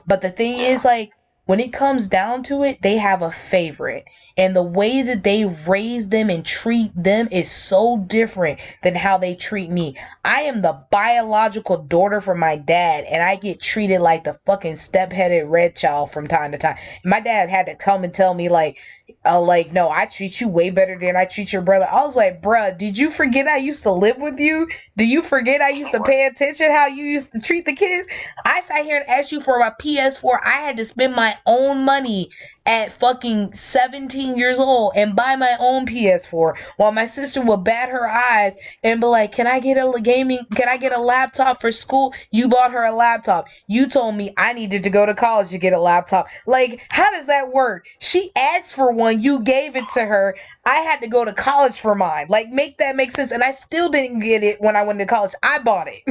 But the thing is, like, when it comes down to it, they have a favorite. And the way that they raise them and treat them is so different than how they treat me. I am the biological daughter from my dad, and I get treated like the fucking step-headed red child from time to time. And my dad had to come and tell me, like, no, I treat you way better than I treat your brother. I was like, bruh, did you forget I used to live with you? Do you forget I used to pay attention how you used to treat the kids? I sat here and asked you for my PS4. I had to spend my own money at fucking 17 years old and buy my own PS4 while my sister would bat her eyes and be like, can I get a laptop for school? You bought her a laptop. You told me I needed to go to college to get a laptop. Like, how does that work? She asked for one, you gave it to her. I had to go to college for mine. Like, make that make sense. And I still didn't get it when I went to college. I bought it.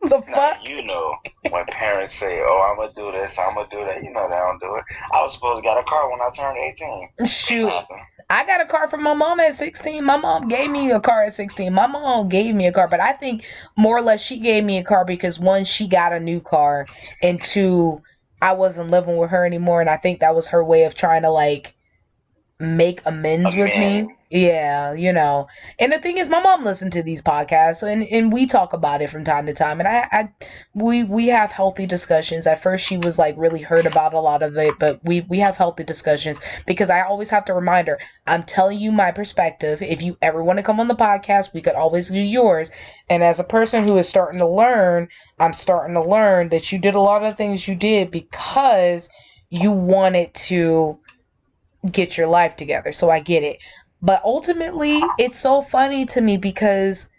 The fuck? You know, when parents say, oh, I'm going to do this, I'm going to do that, you know they don't do it. I was supposed to get a car when I turned 18. Shoot. I got a car from my mom at 16. My mom gave me a car at 16. My mom gave me a car, but I think more or less she gave me a car because, one, she got a new car, and two, I wasn't living with her anymore, and I think that was her way of trying to, like, make amends with me. Yeah, you know. And the thing is, my mom listened to these podcasts, and we talk about it from time to time, and we have healthy discussions. At first she was like really hurt about a lot of it, but we have healthy discussions because I always have to remind her, I'm telling you my perspective. If you ever want to come on the podcast, we could always do yours. And as a person who is starting to learn, I'm starting to learn that you did a lot of things you did because you wanted to get your life together. So I get it. But ultimately, it's so funny to me because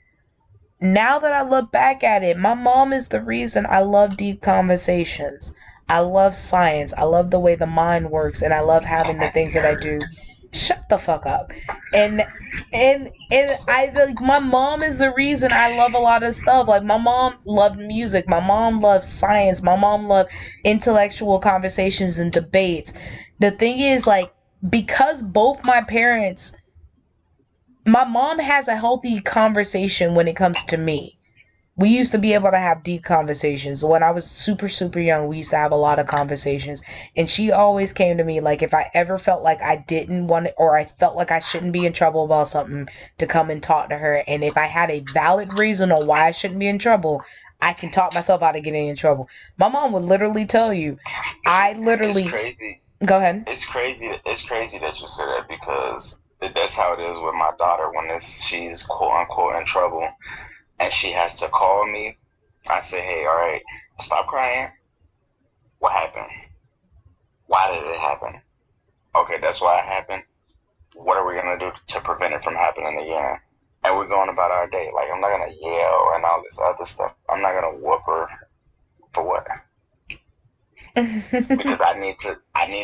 now that I look back at it, my mom is the reason I love deep conversations. I love science. I love the way the mind works, and I love having the things that I do. Shut the fuck up. And I, like, my mom is the reason I love a lot of stuff. Like, my mom loved music. My mom loved science. My mom loved intellectual conversations and debates. The thing is, like, because both my parents, my mom has a healthy conversation when it comes to me. We used to be able to have deep conversations. When I was super, super young, we used to have a lot of conversations. And she always came to me, like, if I ever felt like I didn't want it, or I felt like I shouldn't be in trouble about something, to come and talk to her. And if I had a valid reason on why I shouldn't be in trouble, I can talk myself out of getting in trouble. My mom would literally tell you, It's crazy. Go ahead. It's crazy that you said that because that's how it is with my daughter when she's quote unquote in trouble and she has to call me. I say, hey, all right, stop crying. What happened? Why did it happen? Okay, that's why it happened. What are we going to do to prevent it from happening again? And we're going about our day. Like, I'm not going to yell and all this other stuff. I'm not going to whoop her for what? Because I need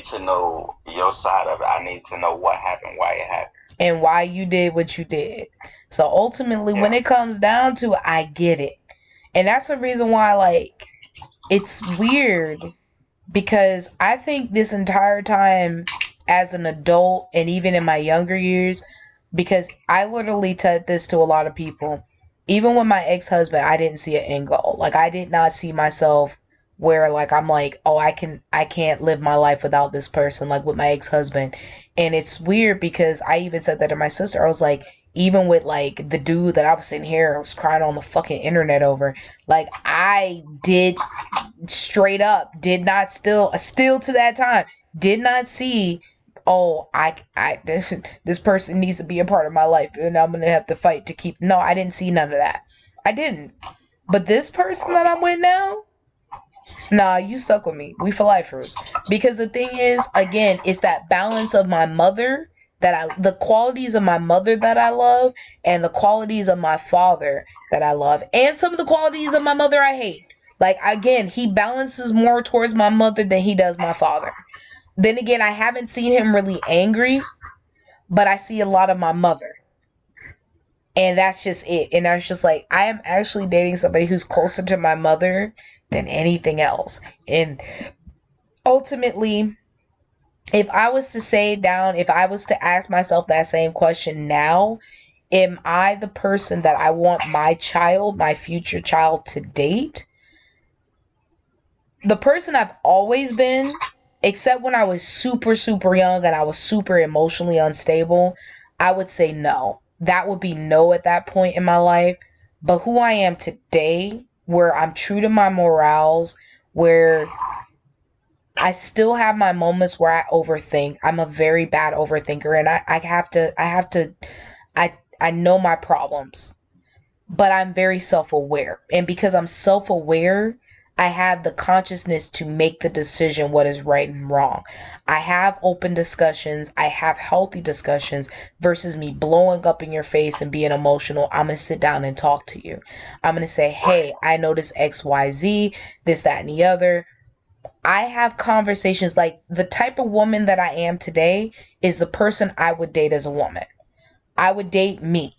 to know your side of it. I need to know what happened, why it happened, and why you did what you did. So ultimately, when it comes down to it, I get it. And that's the reason why, like, it's weird, because I think this entire time as an adult, and even in my younger years, because I literally said this to a lot of people, even with my ex-husband, I didn't see an end goal. Like, I did not see myself where, like, I'm like, oh, I can't live my life without this person, like with my ex-husband. And it's weird because I even said that to my sister. I was like, even with, like, the dude that I was sitting here and was crying on the fucking internet over, like, I did straight up, did not still to that time, did not see, oh, this person needs to be a part of my life and I'm going to have to fight to keep. No, I didn't see none of that. I didn't. But this person that I'm with now, nah, you stuck with me. We for lifers. Because the thing is, again, it's that balance of my mother, the qualities of my mother that I love, and the qualities of my father that I love, and some of the qualities of my mother I hate. Like, again, he balances more towards my mother than he does my father. Then again, I haven't seen him really angry, but I see a lot of my mother. And that's just it. And I was just like, I am actually dating somebody who's closer to my mother than anything else. And ultimately, if I was to if I was to ask myself that same question now, am I the person that I want my future child to date? The person I've always been, except when I was super, super young and I was super emotionally unstable, I would say no. That would be no at that point in my life. But who I am today, where I'm true to my morals, where I still have my moments where I overthink. I'm a very bad overthinker, and I know my problems, but I'm very self-aware. And because I'm self-aware, I have the consciousness to make the decision what is right and wrong. I have open discussions. I have healthy discussions versus me blowing up in your face and being emotional. I'm going to sit down and talk to you. I'm going to say, hey, I noticed XYZ, this, that, and the other. I have conversations. Like, the type of woman that I am today is the person I would date as a woman. I would date me,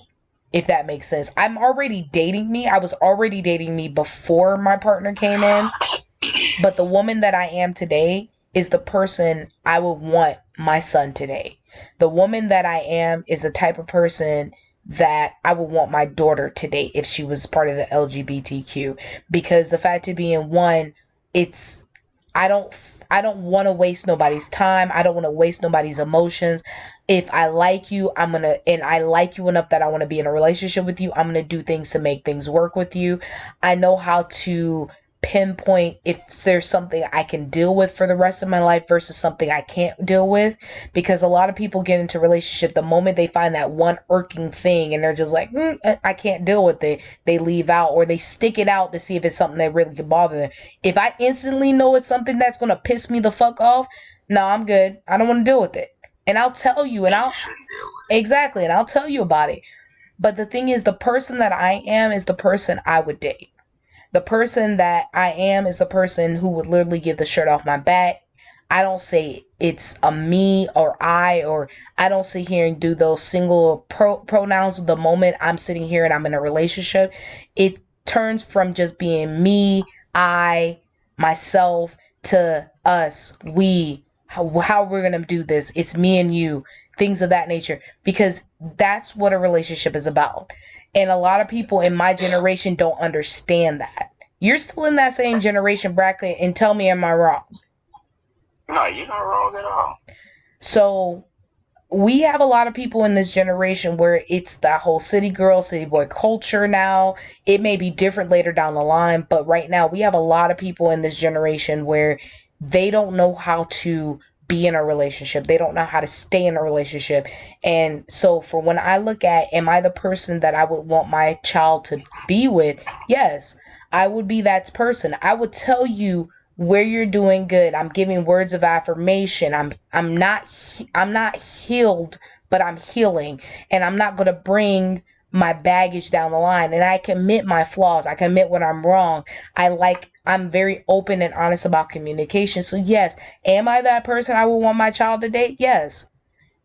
if that makes sense. I'm already dating me. I was already dating me before my partner came in. But the woman that I am today is the person I would want my son to date. The woman that I am is the type of person that I would want my daughter to date if she was part of the LGBTQ. Because the fact of being, one, it's I don't want to waste nobody's time. I don't want to waste nobody's emotions. If I like you, and I like you enough that I want to be in a relationship with you, I'm going to do things to make things work with you. I know how to pinpoint if there's something I can deal with for the rest of my life versus something I can't deal with, because a lot of people get into relationship the moment they find that one irking thing and they're just like, I can't deal with it. They leave out, or they stick it out to see if it's something that really can bother them. If I instantly know it's something that's going to piss me the fuck off, no, I'm good. I don't want to deal with it. And I'll tell you, and I'll tell you about it. But the thing is, the person that I am is the person I would date. The person that I am is the person who would literally give the shirt off my back. I don't say it's a me or I don't sit here and do those single pronouns the moment I'm sitting here and I'm in a relationship. It turns from just being me, I, myself, to us, we, how we're going to do this. It's me and you, things of that nature, because that's what a relationship is about. And a lot of people in my generation don't understand that. You're still in that same generation bracket, and tell me, am I wrong? No, you're not wrong at all. So we have a lot of people in this generation where it's that whole city girl, city boy culture now. It may be different later down the line, but right now we have a lot of people in this generation where they don't know how to be in a relationship. They don't know how to stay in a relationship. And so for when I look at, am I the person that I would want my child to be with? Yes, I would be that person. I would tell you where you're doing good. I'm giving words of affirmation. I'm not healed, but I'm healing. And I'm not going to bring my baggage down the line. And I can admit my flaws. I can admit when I'm wrong. I'm very open and honest about communication. So yes, am I that person I would want my child to date? Yes.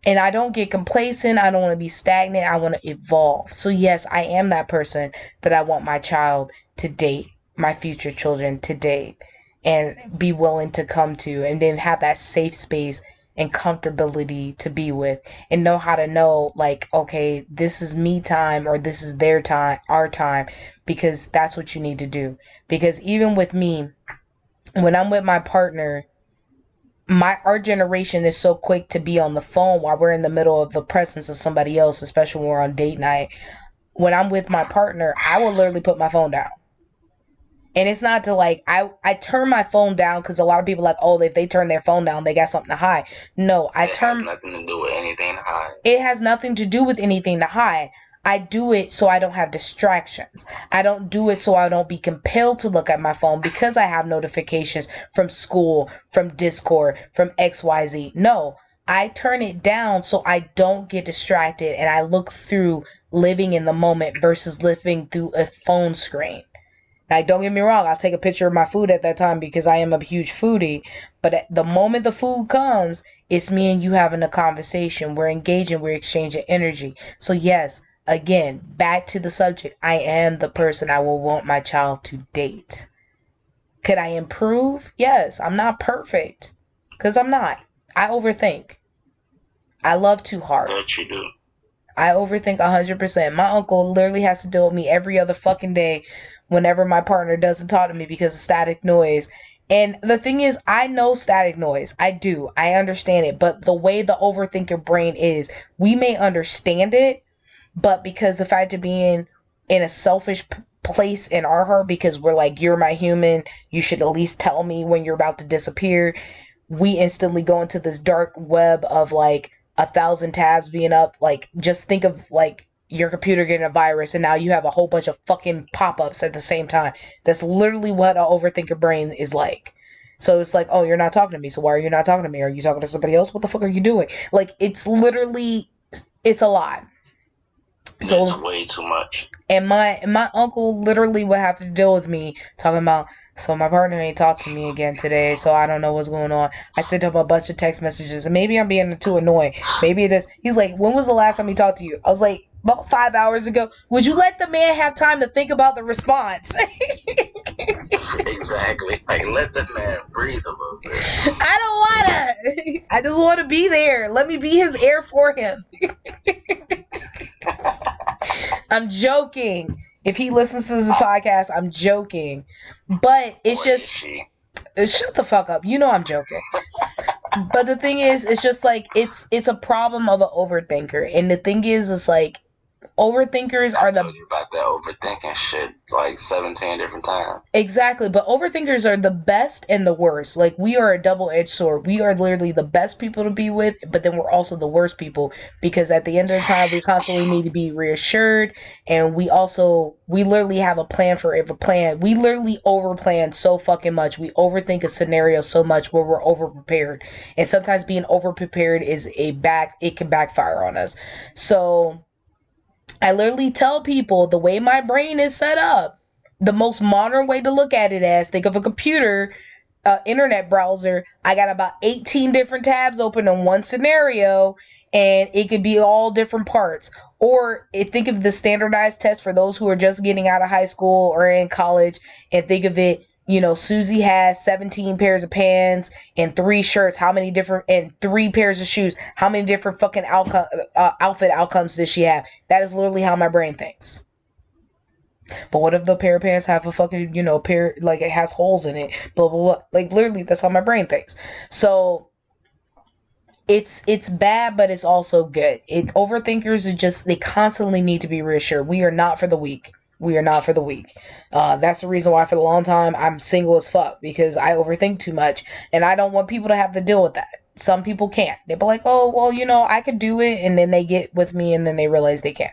And I don't get complacent. I don't want to be stagnant. I want to evolve. So yes, I am that person that I want my child to date, my future children to date, and be willing to come to, and then have that safe space and comfortability to be with, and know how to know, like, okay, this is me time, or this is their time, our time, because that's what you need to do. Because even with me, when I'm with my partner, our generation is so quick to be on the phone while we're in the middle of the presence of somebody else, especially when we're on date night. When I'm with my partner, I will literally put my phone down. And it's not to like, I turn my phone down because a lot of people are like, oh, if they turn their phone down, they got something to hide. No, It has nothing to do with anything to hide. It has nothing to do with anything to hide. I do it so I don't have distractions. I don't do it so I don't be compelled to look at my phone because I have notifications from school, from Discord, from XYZ. No, I turn it down so I don't get distracted, and I look through living in the moment versus living through a phone screen. Now, don't get me wrong, I'll take a picture of my food at that time because I am a huge foodie. But at the moment the food comes, it's me and you having a conversation. We're engaging, we're exchanging energy. So yes, again, back to the subject. I am the person I will want my child to date. Could I improve? Yes. I'm not perfect. Because I'm not. I overthink. I love too hard. That you do. I overthink 100%. My uncle literally has to deal with me every other fucking day whenever my partner doesn't talk to me because of static noise. And the thing is, I know static noise. I do. I understand it. But the way the overthinker brain is, we may understand it, but because the fact of being in a selfish place in our heart, because we're like, you're my human, you should at least tell me when you're about to disappear, we instantly go into this dark web of like 1,000 tabs being up. Like, just think of like your computer getting a virus and now you have a whole bunch of fucking pop-ups at the same time. That's literally what an overthinker brain is like. So it's like, oh, you're not talking to me, so why are you not talking to me? Are you talking to somebody else? What the fuck are you doing? Like, it's literally, it's a lot. So it's way too much. And my uncle literally would have to deal with me talking about, so my partner ain't talked to me again today, so I don't know what's going on. I sent him a bunch of text messages, and maybe I'm being too annoying. Maybe it is. He's like, when was the last time he talked to you? I was like, about 5 hours ago. Would you let the man have time to think about the response? Exactly. Like, let the man breathe a little bit. I don't wanna. I just want to be there. Let me be his air for him. I'm joking. If he listens to this podcast, I'm joking. But it's just, shut the fuck up. You know I'm joking. But the thing is, it's just like, it's a problem of an overthinker. And the thing is, it's like, overthinkers are told you about that overthinking shit like 17 different times. Exactly, but overthinkers are the best and the worst. Like, we are a double-edged sword. We are literally the best people to be with, but then we're also the worst people, because at the end of the time, we constantly need to be reassured, and we literally have a plan for every plan. We literally overplan so fucking much. We overthink a scenario so much where we're overprepared, and sometimes being overprepared it can backfire on us. So I literally tell people the way my brain is set up, the most modern way to look at it as, think of a computer, internet browser. I got about 18 different tabs open in one scenario, and it could be all different parts. Or think of the standardized test for those who are just getting out of high school or in college, and think of it, Susie has 17 pairs of pants and 3 shirts. And 3 pairs of shoes. How many different fucking outfit outcomes does she have? That is literally how my brain thinks. But what if the pair of pants have a fucking, pair, like it has holes in it? Blah, blah, blah. Like, literally, that's how my brain thinks. So it's bad, but it's also good. Overthinkers are just, they constantly need to be reassured. We are not for the weak. We are not for the weak. That's the reason why for a long time I'm single as fuck, because I overthink too much, and I don't want people to have to deal with that. Some people can't. They'll be like, oh, well, I could do it, and then they get with me, and then they realize they can't.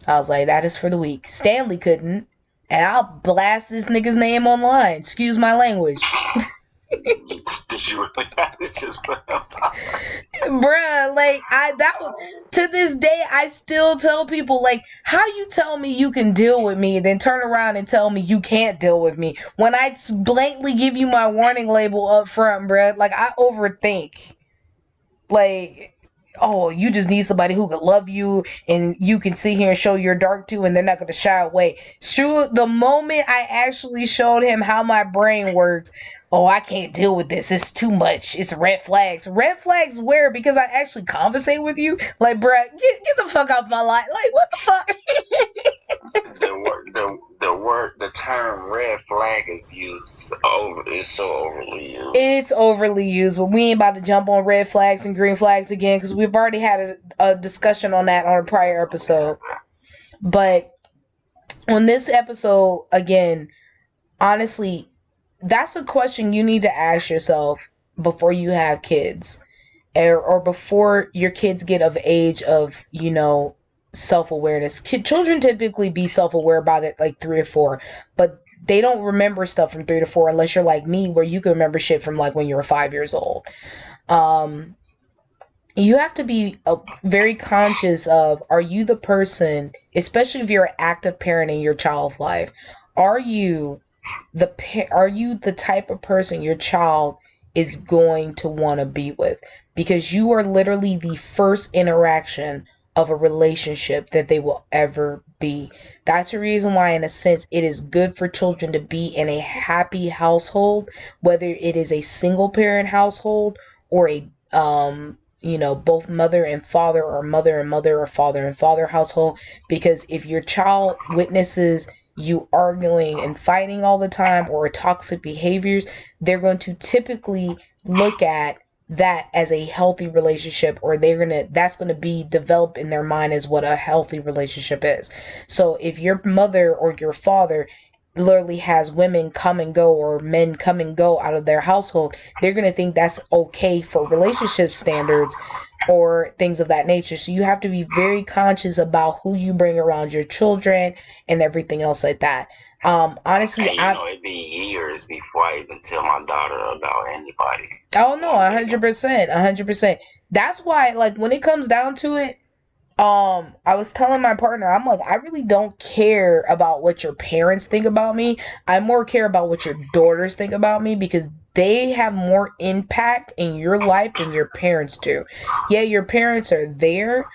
I was like, that is for the weak. Stanley couldn't, and I'll blast this nigga's name online. Excuse my language. Did you really have to just put him on? Bruh, like, to this day, I still tell people, like, how you tell me you can deal with me, then turn around and tell me you can't deal with me, when I blatantly give you my warning label up front, bruh. Like, I overthink. Like, oh, you just need somebody who can love you, and you can sit here and show your dark to, and they're not going to shy away. Sure, the moment I actually showed him how my brain works, oh, I can't deal with this. It's too much. It's red flags. Red flags where? Because I actually conversate with you? Like, bruh, get the fuck off my life. Like, what the fuck? The term red flag is so overly used. It's overly used. But we ain't about to jump on red flags and green flags again, because we've already had a discussion on that on a prior episode. But on this episode, again, honestly, that's a question you need to ask yourself before you have kids, or before your kids get of age of, self-awareness. Children typically be self-aware about it like 3 or 4, but they don't remember stuff from 3 to 4 unless you're like me, where you can remember shit from like when you were 5 years old. You have to be very conscious of, are you the person, especially if you're an active parent in your child's life, are you the type of person your child is going to want to be with? Because you are literally the first interaction of a relationship that they will ever be. That's the reason why, in a sense, it is good for children to be in a happy household, whether it is a single parent household or a both mother and father, or mother and mother, or father and father household. Because if your child witnesses you arguing and fighting all the time, or toxic behaviors, they're going to typically look at that as a healthy relationship, or that's gonna be developed in their mind as what a healthy relationship is. So if your mother or your father literally has women come and go, or men come and go out of their household, they're gonna think that's okay for relationship standards or things of that nature. So you have to be very conscious about who you bring around your children and everything else like that. Honestly, it'd be years before I even tell my daughter about anybody. Oh no, 100%. That's why, like, when it comes down to it, I was telling my partner, I'm like, I really don't care about what your parents think about me. I more care about what your daughters think about me, because they have more impact in your life than your parents do. Yeah, your parents are there,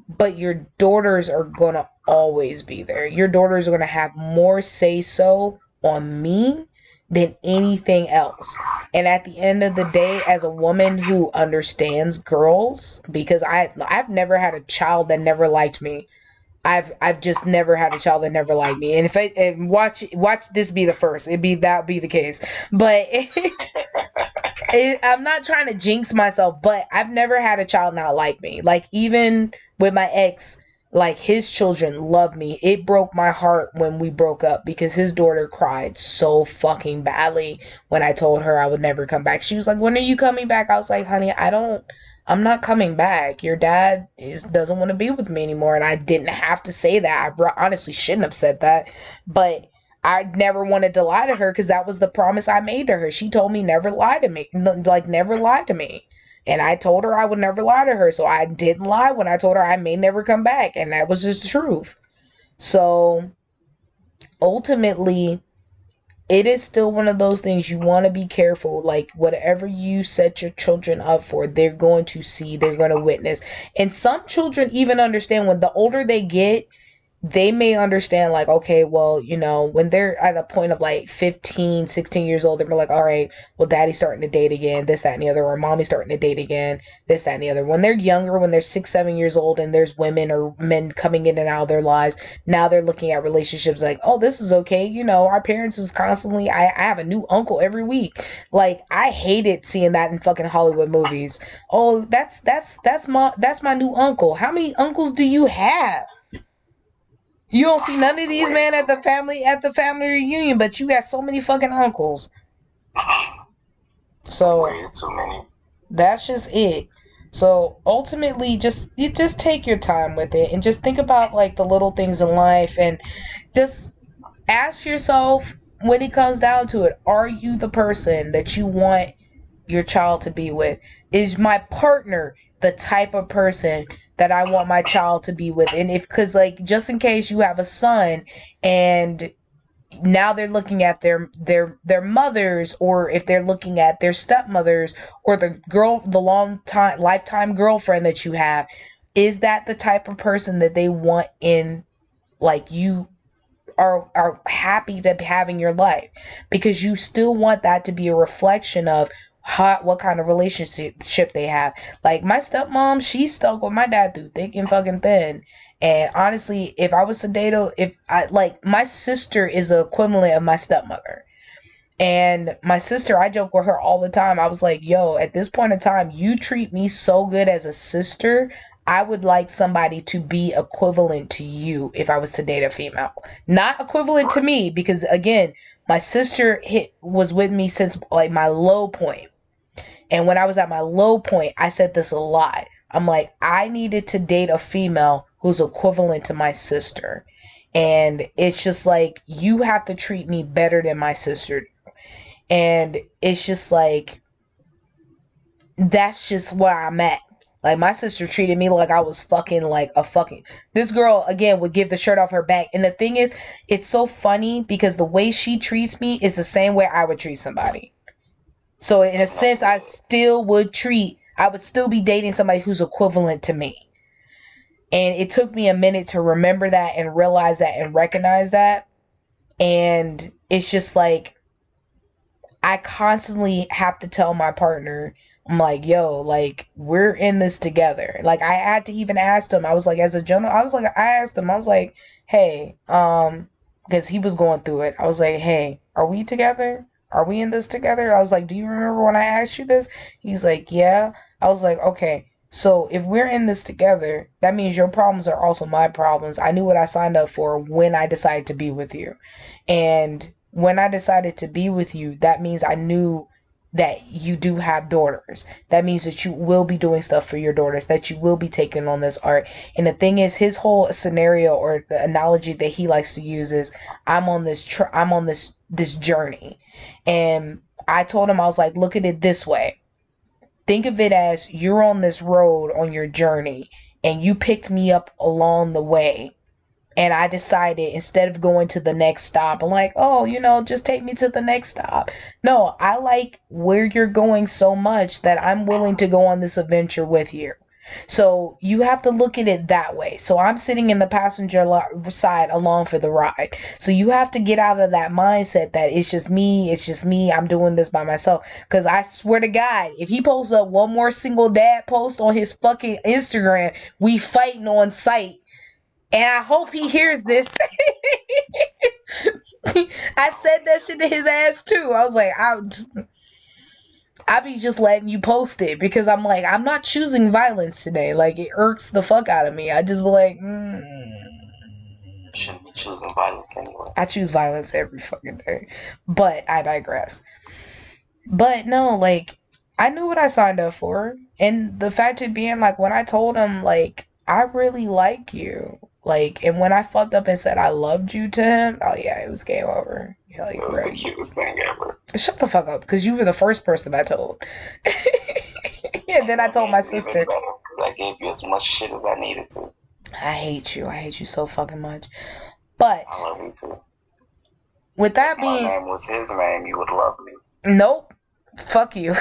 but your daughters are gonna always be there. Your daughters are gonna have more say so on me than anything else. And at the end of the day, as a woman who understands girls, because I've never had a child that never liked me. I've just never had a child that never liked me. And watch this be the first. Be the case. But I'm not trying to jinx myself, but I've never had a child not like me. Like, even with my ex, like, his children love me. It broke my heart when we broke up, because his daughter cried so fucking badly when I told her I would never come back. She was like, "When are you coming back?" I was like, "Honey, I'm not coming back. Your dad doesn't want to be with me anymore." And I didn't have to say that. I honestly shouldn't have said that, but I never wanted to lie to her, because that was the promise I made to her. She told me never lie to me, like, never lie to me. And I told her I would never lie to her. So I didn't lie when I told her I may never come back. And that was just the truth. So ultimately, it is still one of those things you want to be careful. Like, whatever you set your children up for, they're going to see, they're going to witness. And some children even understand, when the older they get, they may understand, like, okay, well, when they're at a point of like 15, 16 years old, they're like, all right, well, daddy's starting to date again, this, that, and the other, or mommy's starting to date again, this, that, and the other. When they're younger, when they're 6, 7 years old, and there's women or men coming in and out of their lives, now they're looking at relationships like, oh, this is okay. Our parents is constantly, I have a new uncle every week. Like, I hated seeing that in fucking Hollywood movies. Oh, that's my new uncle. How many uncles do you have? You don't see none of these men at the family reunion, but you got so many fucking uncles. So way too many. That's just it. So ultimately, you just take your time with it, and just think about, like, the little things in life, and just ask yourself, when it comes down to it, are you the person that you want your child to be with? Is my partner the type of person that I want my child to be with? And because, like, just in case you have a son and now they're looking at their mothers, or if they're looking at their stepmothers, or the lifetime girlfriend that you have, is that the type of person that they want in, like, you are happy to have in your life? Because you still want that to be a reflection of what kind of relationship they have. Like, my stepmom, she stuck with my dad through thick and fucking thin. And honestly, if I was to date my sister is the equivalent of my stepmother. And my sister, I joke with her all the time. I was like, yo, at this point in time, you treat me so good as a sister, I would like somebody to be equivalent to you if I was to date a female. Not equivalent to me, because, again, my sister was with me since, like, my low point. And when I was at my low point, I said this a lot. I'm like, I needed to date a female who's equivalent to my sister. And it's just like, you have to treat me better than my sister. And it's just like, that's just where I'm at. Like, my sister treated me like I was fucking like a fucking... This girl, again, would give the shirt off her back. And the thing is, it's so funny because the way she treats me is the same way I would treat somebody. So in a sense, I would still be dating somebody who's equivalent to me. And it took me a minute to remember that and realize that and recognize that. And it's just like, I constantly have to tell my partner, I'm like, yo, like, we're in this together. Like, I had to even ask him, I was like, as a general, I asked him, I was like, hey, because he was going through it. I was like, hey, are we together? Are we in this together? I was like, do you remember when I asked you this? He's like, yeah. I was like, okay, so if we're in this together, that means your problems are also my problems. I knew what I signed up for when I decided to be with you. And when I decided to be with you, that means I knew that you do have daughters. That means that you will be doing stuff for your daughters, that you will be taking on this art. And the thing is, his whole scenario or the analogy that he likes to use is, I'm on this journey. And I told him, I was like, look at it this way. Think of it as you're on this road on your journey and you picked me up along the way. And I decided, instead of going to the next stop, I'm like, oh, just take me to the next stop. No, I like where you're going so much that I'm willing to go on this adventure with you. So you have to look at it that way. So I'm sitting in the passenger side along for the ride. So you have to get out of that mindset that it's just me, I'm doing this by myself. Because I swear to God, if he posts up one more single dad post on his fucking Instagram, we fighting on sight. And I hope he hears this. I said that shit to his ass too. I was like, I be just letting you post it because I'm like, I'm not choosing violence today. Like, it irks the fuck out of me. I just be like, Shouldn't be choosing violence anyway. I choose violence every fucking day. But I digress. But no, like, I knew what I signed up for. And the fact of being, like, when I told him, like, I really like you. Like, and when I fucked up and said I loved you to him, oh yeah, it was game over. Yeah, like, It was right. the cutest thing ever. Shut the fuck up, because you were the first person I told. And then I told my sister. Because I gave you as much shit as I needed to. I hate you. I hate you so fucking much. But I love you too. with that If my being, name was his name, you would love me. nope. Fuck you.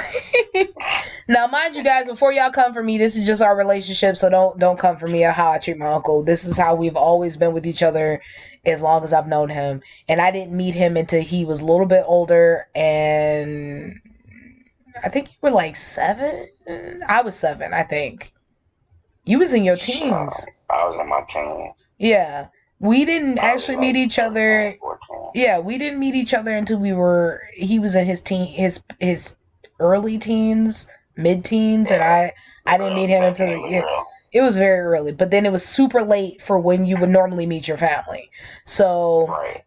Now, mind you guys, before y'all come for me, this is just our relationship, so don't come for me or how I treat my uncle. This is how we've always been with each other as long as I've known him. And I didn't meet him until he was a little bit older, and I think you were like 7. I was 7, I think. You was in your teens. I was in my teens. Yeah. We didn't actually meet each other. 14. Yeah, we didn't meet each other until he was in his early teens, mid-teens, and I didn't meet him until it was very early. But then it was super late for when you would normally meet your family. So Right.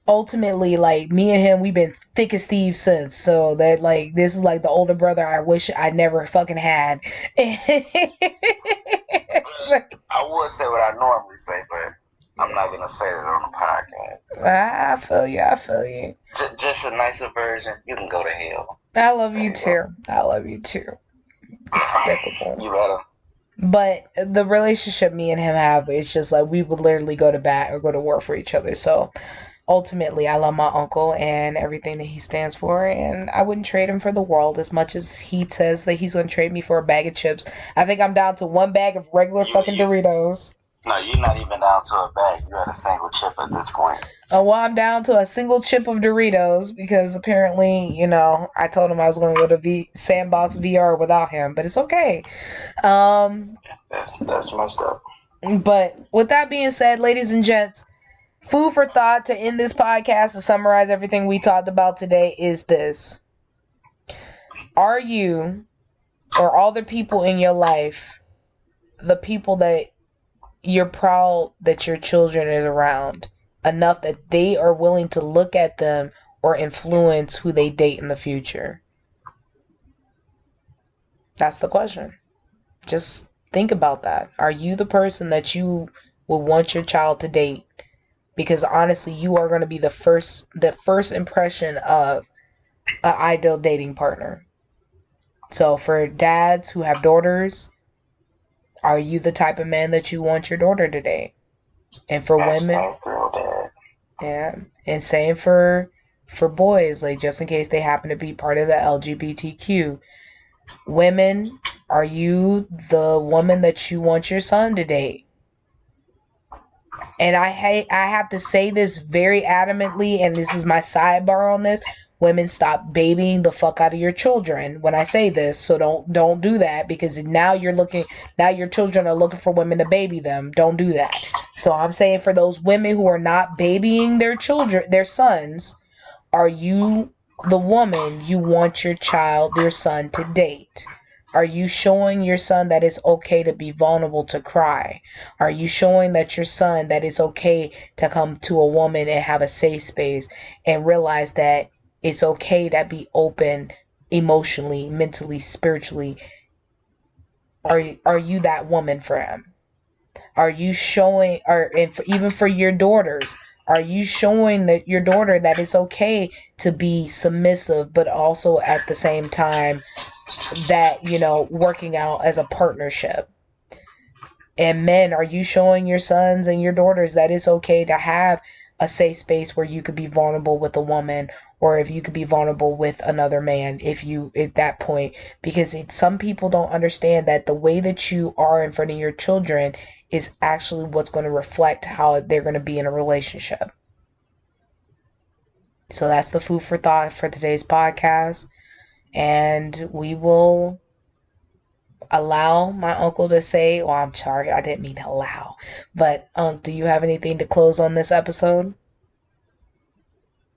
ultimately, like, me and him, we've been thick as thieves since. So that, like, this is like the older brother I wish I never fucking had. I would say what I normally say, but I'm not gonna say it on the podcast. I feel you. Just a nicer version. You can go to hell. I love you too. I love you too. Despicable. You better. But the relationship me and him have, it's just like we would literally go to bat or go to war for each other. So ultimately, I love my uncle and everything that he stands for, and I wouldn't trade him for the world as much as he says that he's going to trade me for a bag of chips. I think I'm down to one bag of regular fucking Doritos. No, you're not even down to a bag. You're at a single chip at this point. Well, I'm down to a single chip of Doritos because apparently, I told him I was going to go to Sandbox VR without him, but it's okay. That's messed up. But with that being said, ladies and gents, food for thought to end this podcast, to summarize everything we talked about today, is this. Are you, or all the people in your life, the people that you're proud that your children is around, enough that they are willing to look at them or influence who they date in the future? That's the question. Just think about that. Are you the person that you would want your child to date? Because honestly, you are going to be the first impression of an ideal dating partner. So for dads who have daughters, are you the type of man that you want your daughter to date? And for women, yeah, and same for boys, like, just in case they happen to be part of the LGBTQ. Women, are you the woman that you want your son to date? and I have to say this very adamantly, and this is my sidebar on this. Women, stop babying the fuck out of your children when I say this. So don't do that, because now your children are looking for women to baby them. Don't do that. So I'm saying, for those women who are not babying their children, their sons, are you the woman you want your son to date? Are you showing your son that it's okay to be vulnerable, to cry? Are you showing that your son that it's okay to come to a woman and have a safe space and realize that it's okay to be open emotionally, mentally, spiritually? Are you that woman for him? Are you showing, even for your daughters, are you showing that your daughter that it's okay to be submissive, but also at the same time that, working out as a partnership? And men, are you showing your sons and your daughters that it's okay to have a safe space where you could be vulnerable with a woman, or if you could be vulnerable with another man, if you at that point? Because some people don't understand that the way that you are in front of your children is actually what's going to reflect how they're going to be in a relationship. So that's the food for thought for today's podcast. And we will allow my uncle to say, well, I'm sorry, I didn't mean allow. But do you have anything to close on this episode?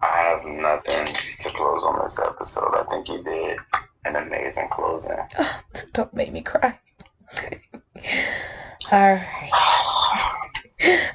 I have nothing to close on this episode. I think you did an amazing closing. Don't make me cry. All right.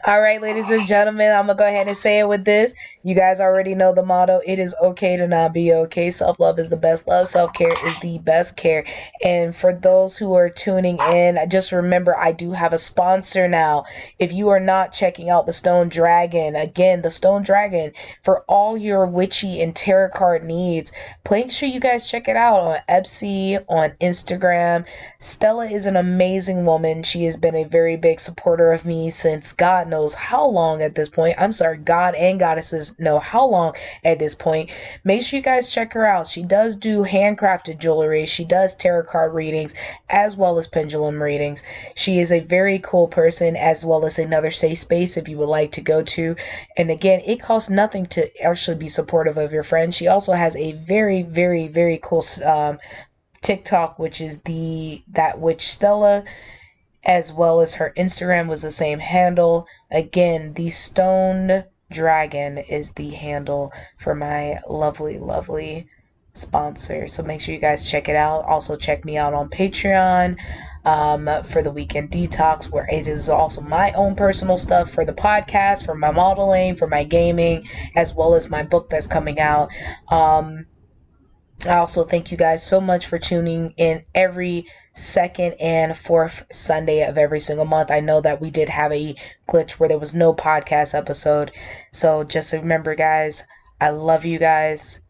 All right, ladies and gentlemen, I'm going to go ahead and say it with this. You guys already know the motto. It is okay to not be okay. Self-love is the best love. Self-care is the best care. And for those who are tuning in, just remember, I do have a sponsor now. If you are not checking out the Stone Dragon, again, the Stone Dragon, for all your witchy and tarot card needs, make sure you guys check it out on Etsy, on Instagram. Stella is an amazing woman. She has been a very big supporter of me since God knows how long at this point. I'm sorry, God and goddesses know how long at this point. Make sure you guys check her out. She does do handcrafted jewelry. She does tarot card readings as well as pendulum readings. She is a very cool person, as well as another safe space if you would like to go to. And again, it costs nothing to actually be supportive of your friend. She also has a very, very, very cool TikTok, which is That Witch Stella, as well as her Instagram was the same handle. Again, the Stone Dragon is the handle for my lovely, lovely sponsor. So make sure you guys check it out. Also check me out on Patreon for the Weekend Detox, where it is also my own personal stuff for the podcast, for my modeling, for my gaming, as well as my book that's coming out. I also thank you guys so much for tuning in every second and fourth Sunday of every single month. I know that we did have a glitch where there was no podcast episode. So just remember, guys, I love you guys.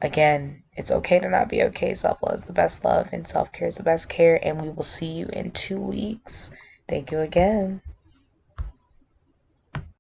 Again, it's okay to not be okay. Self-love is the best love, and self-care is the best care. And we will see you in 2 weeks. Thank you again.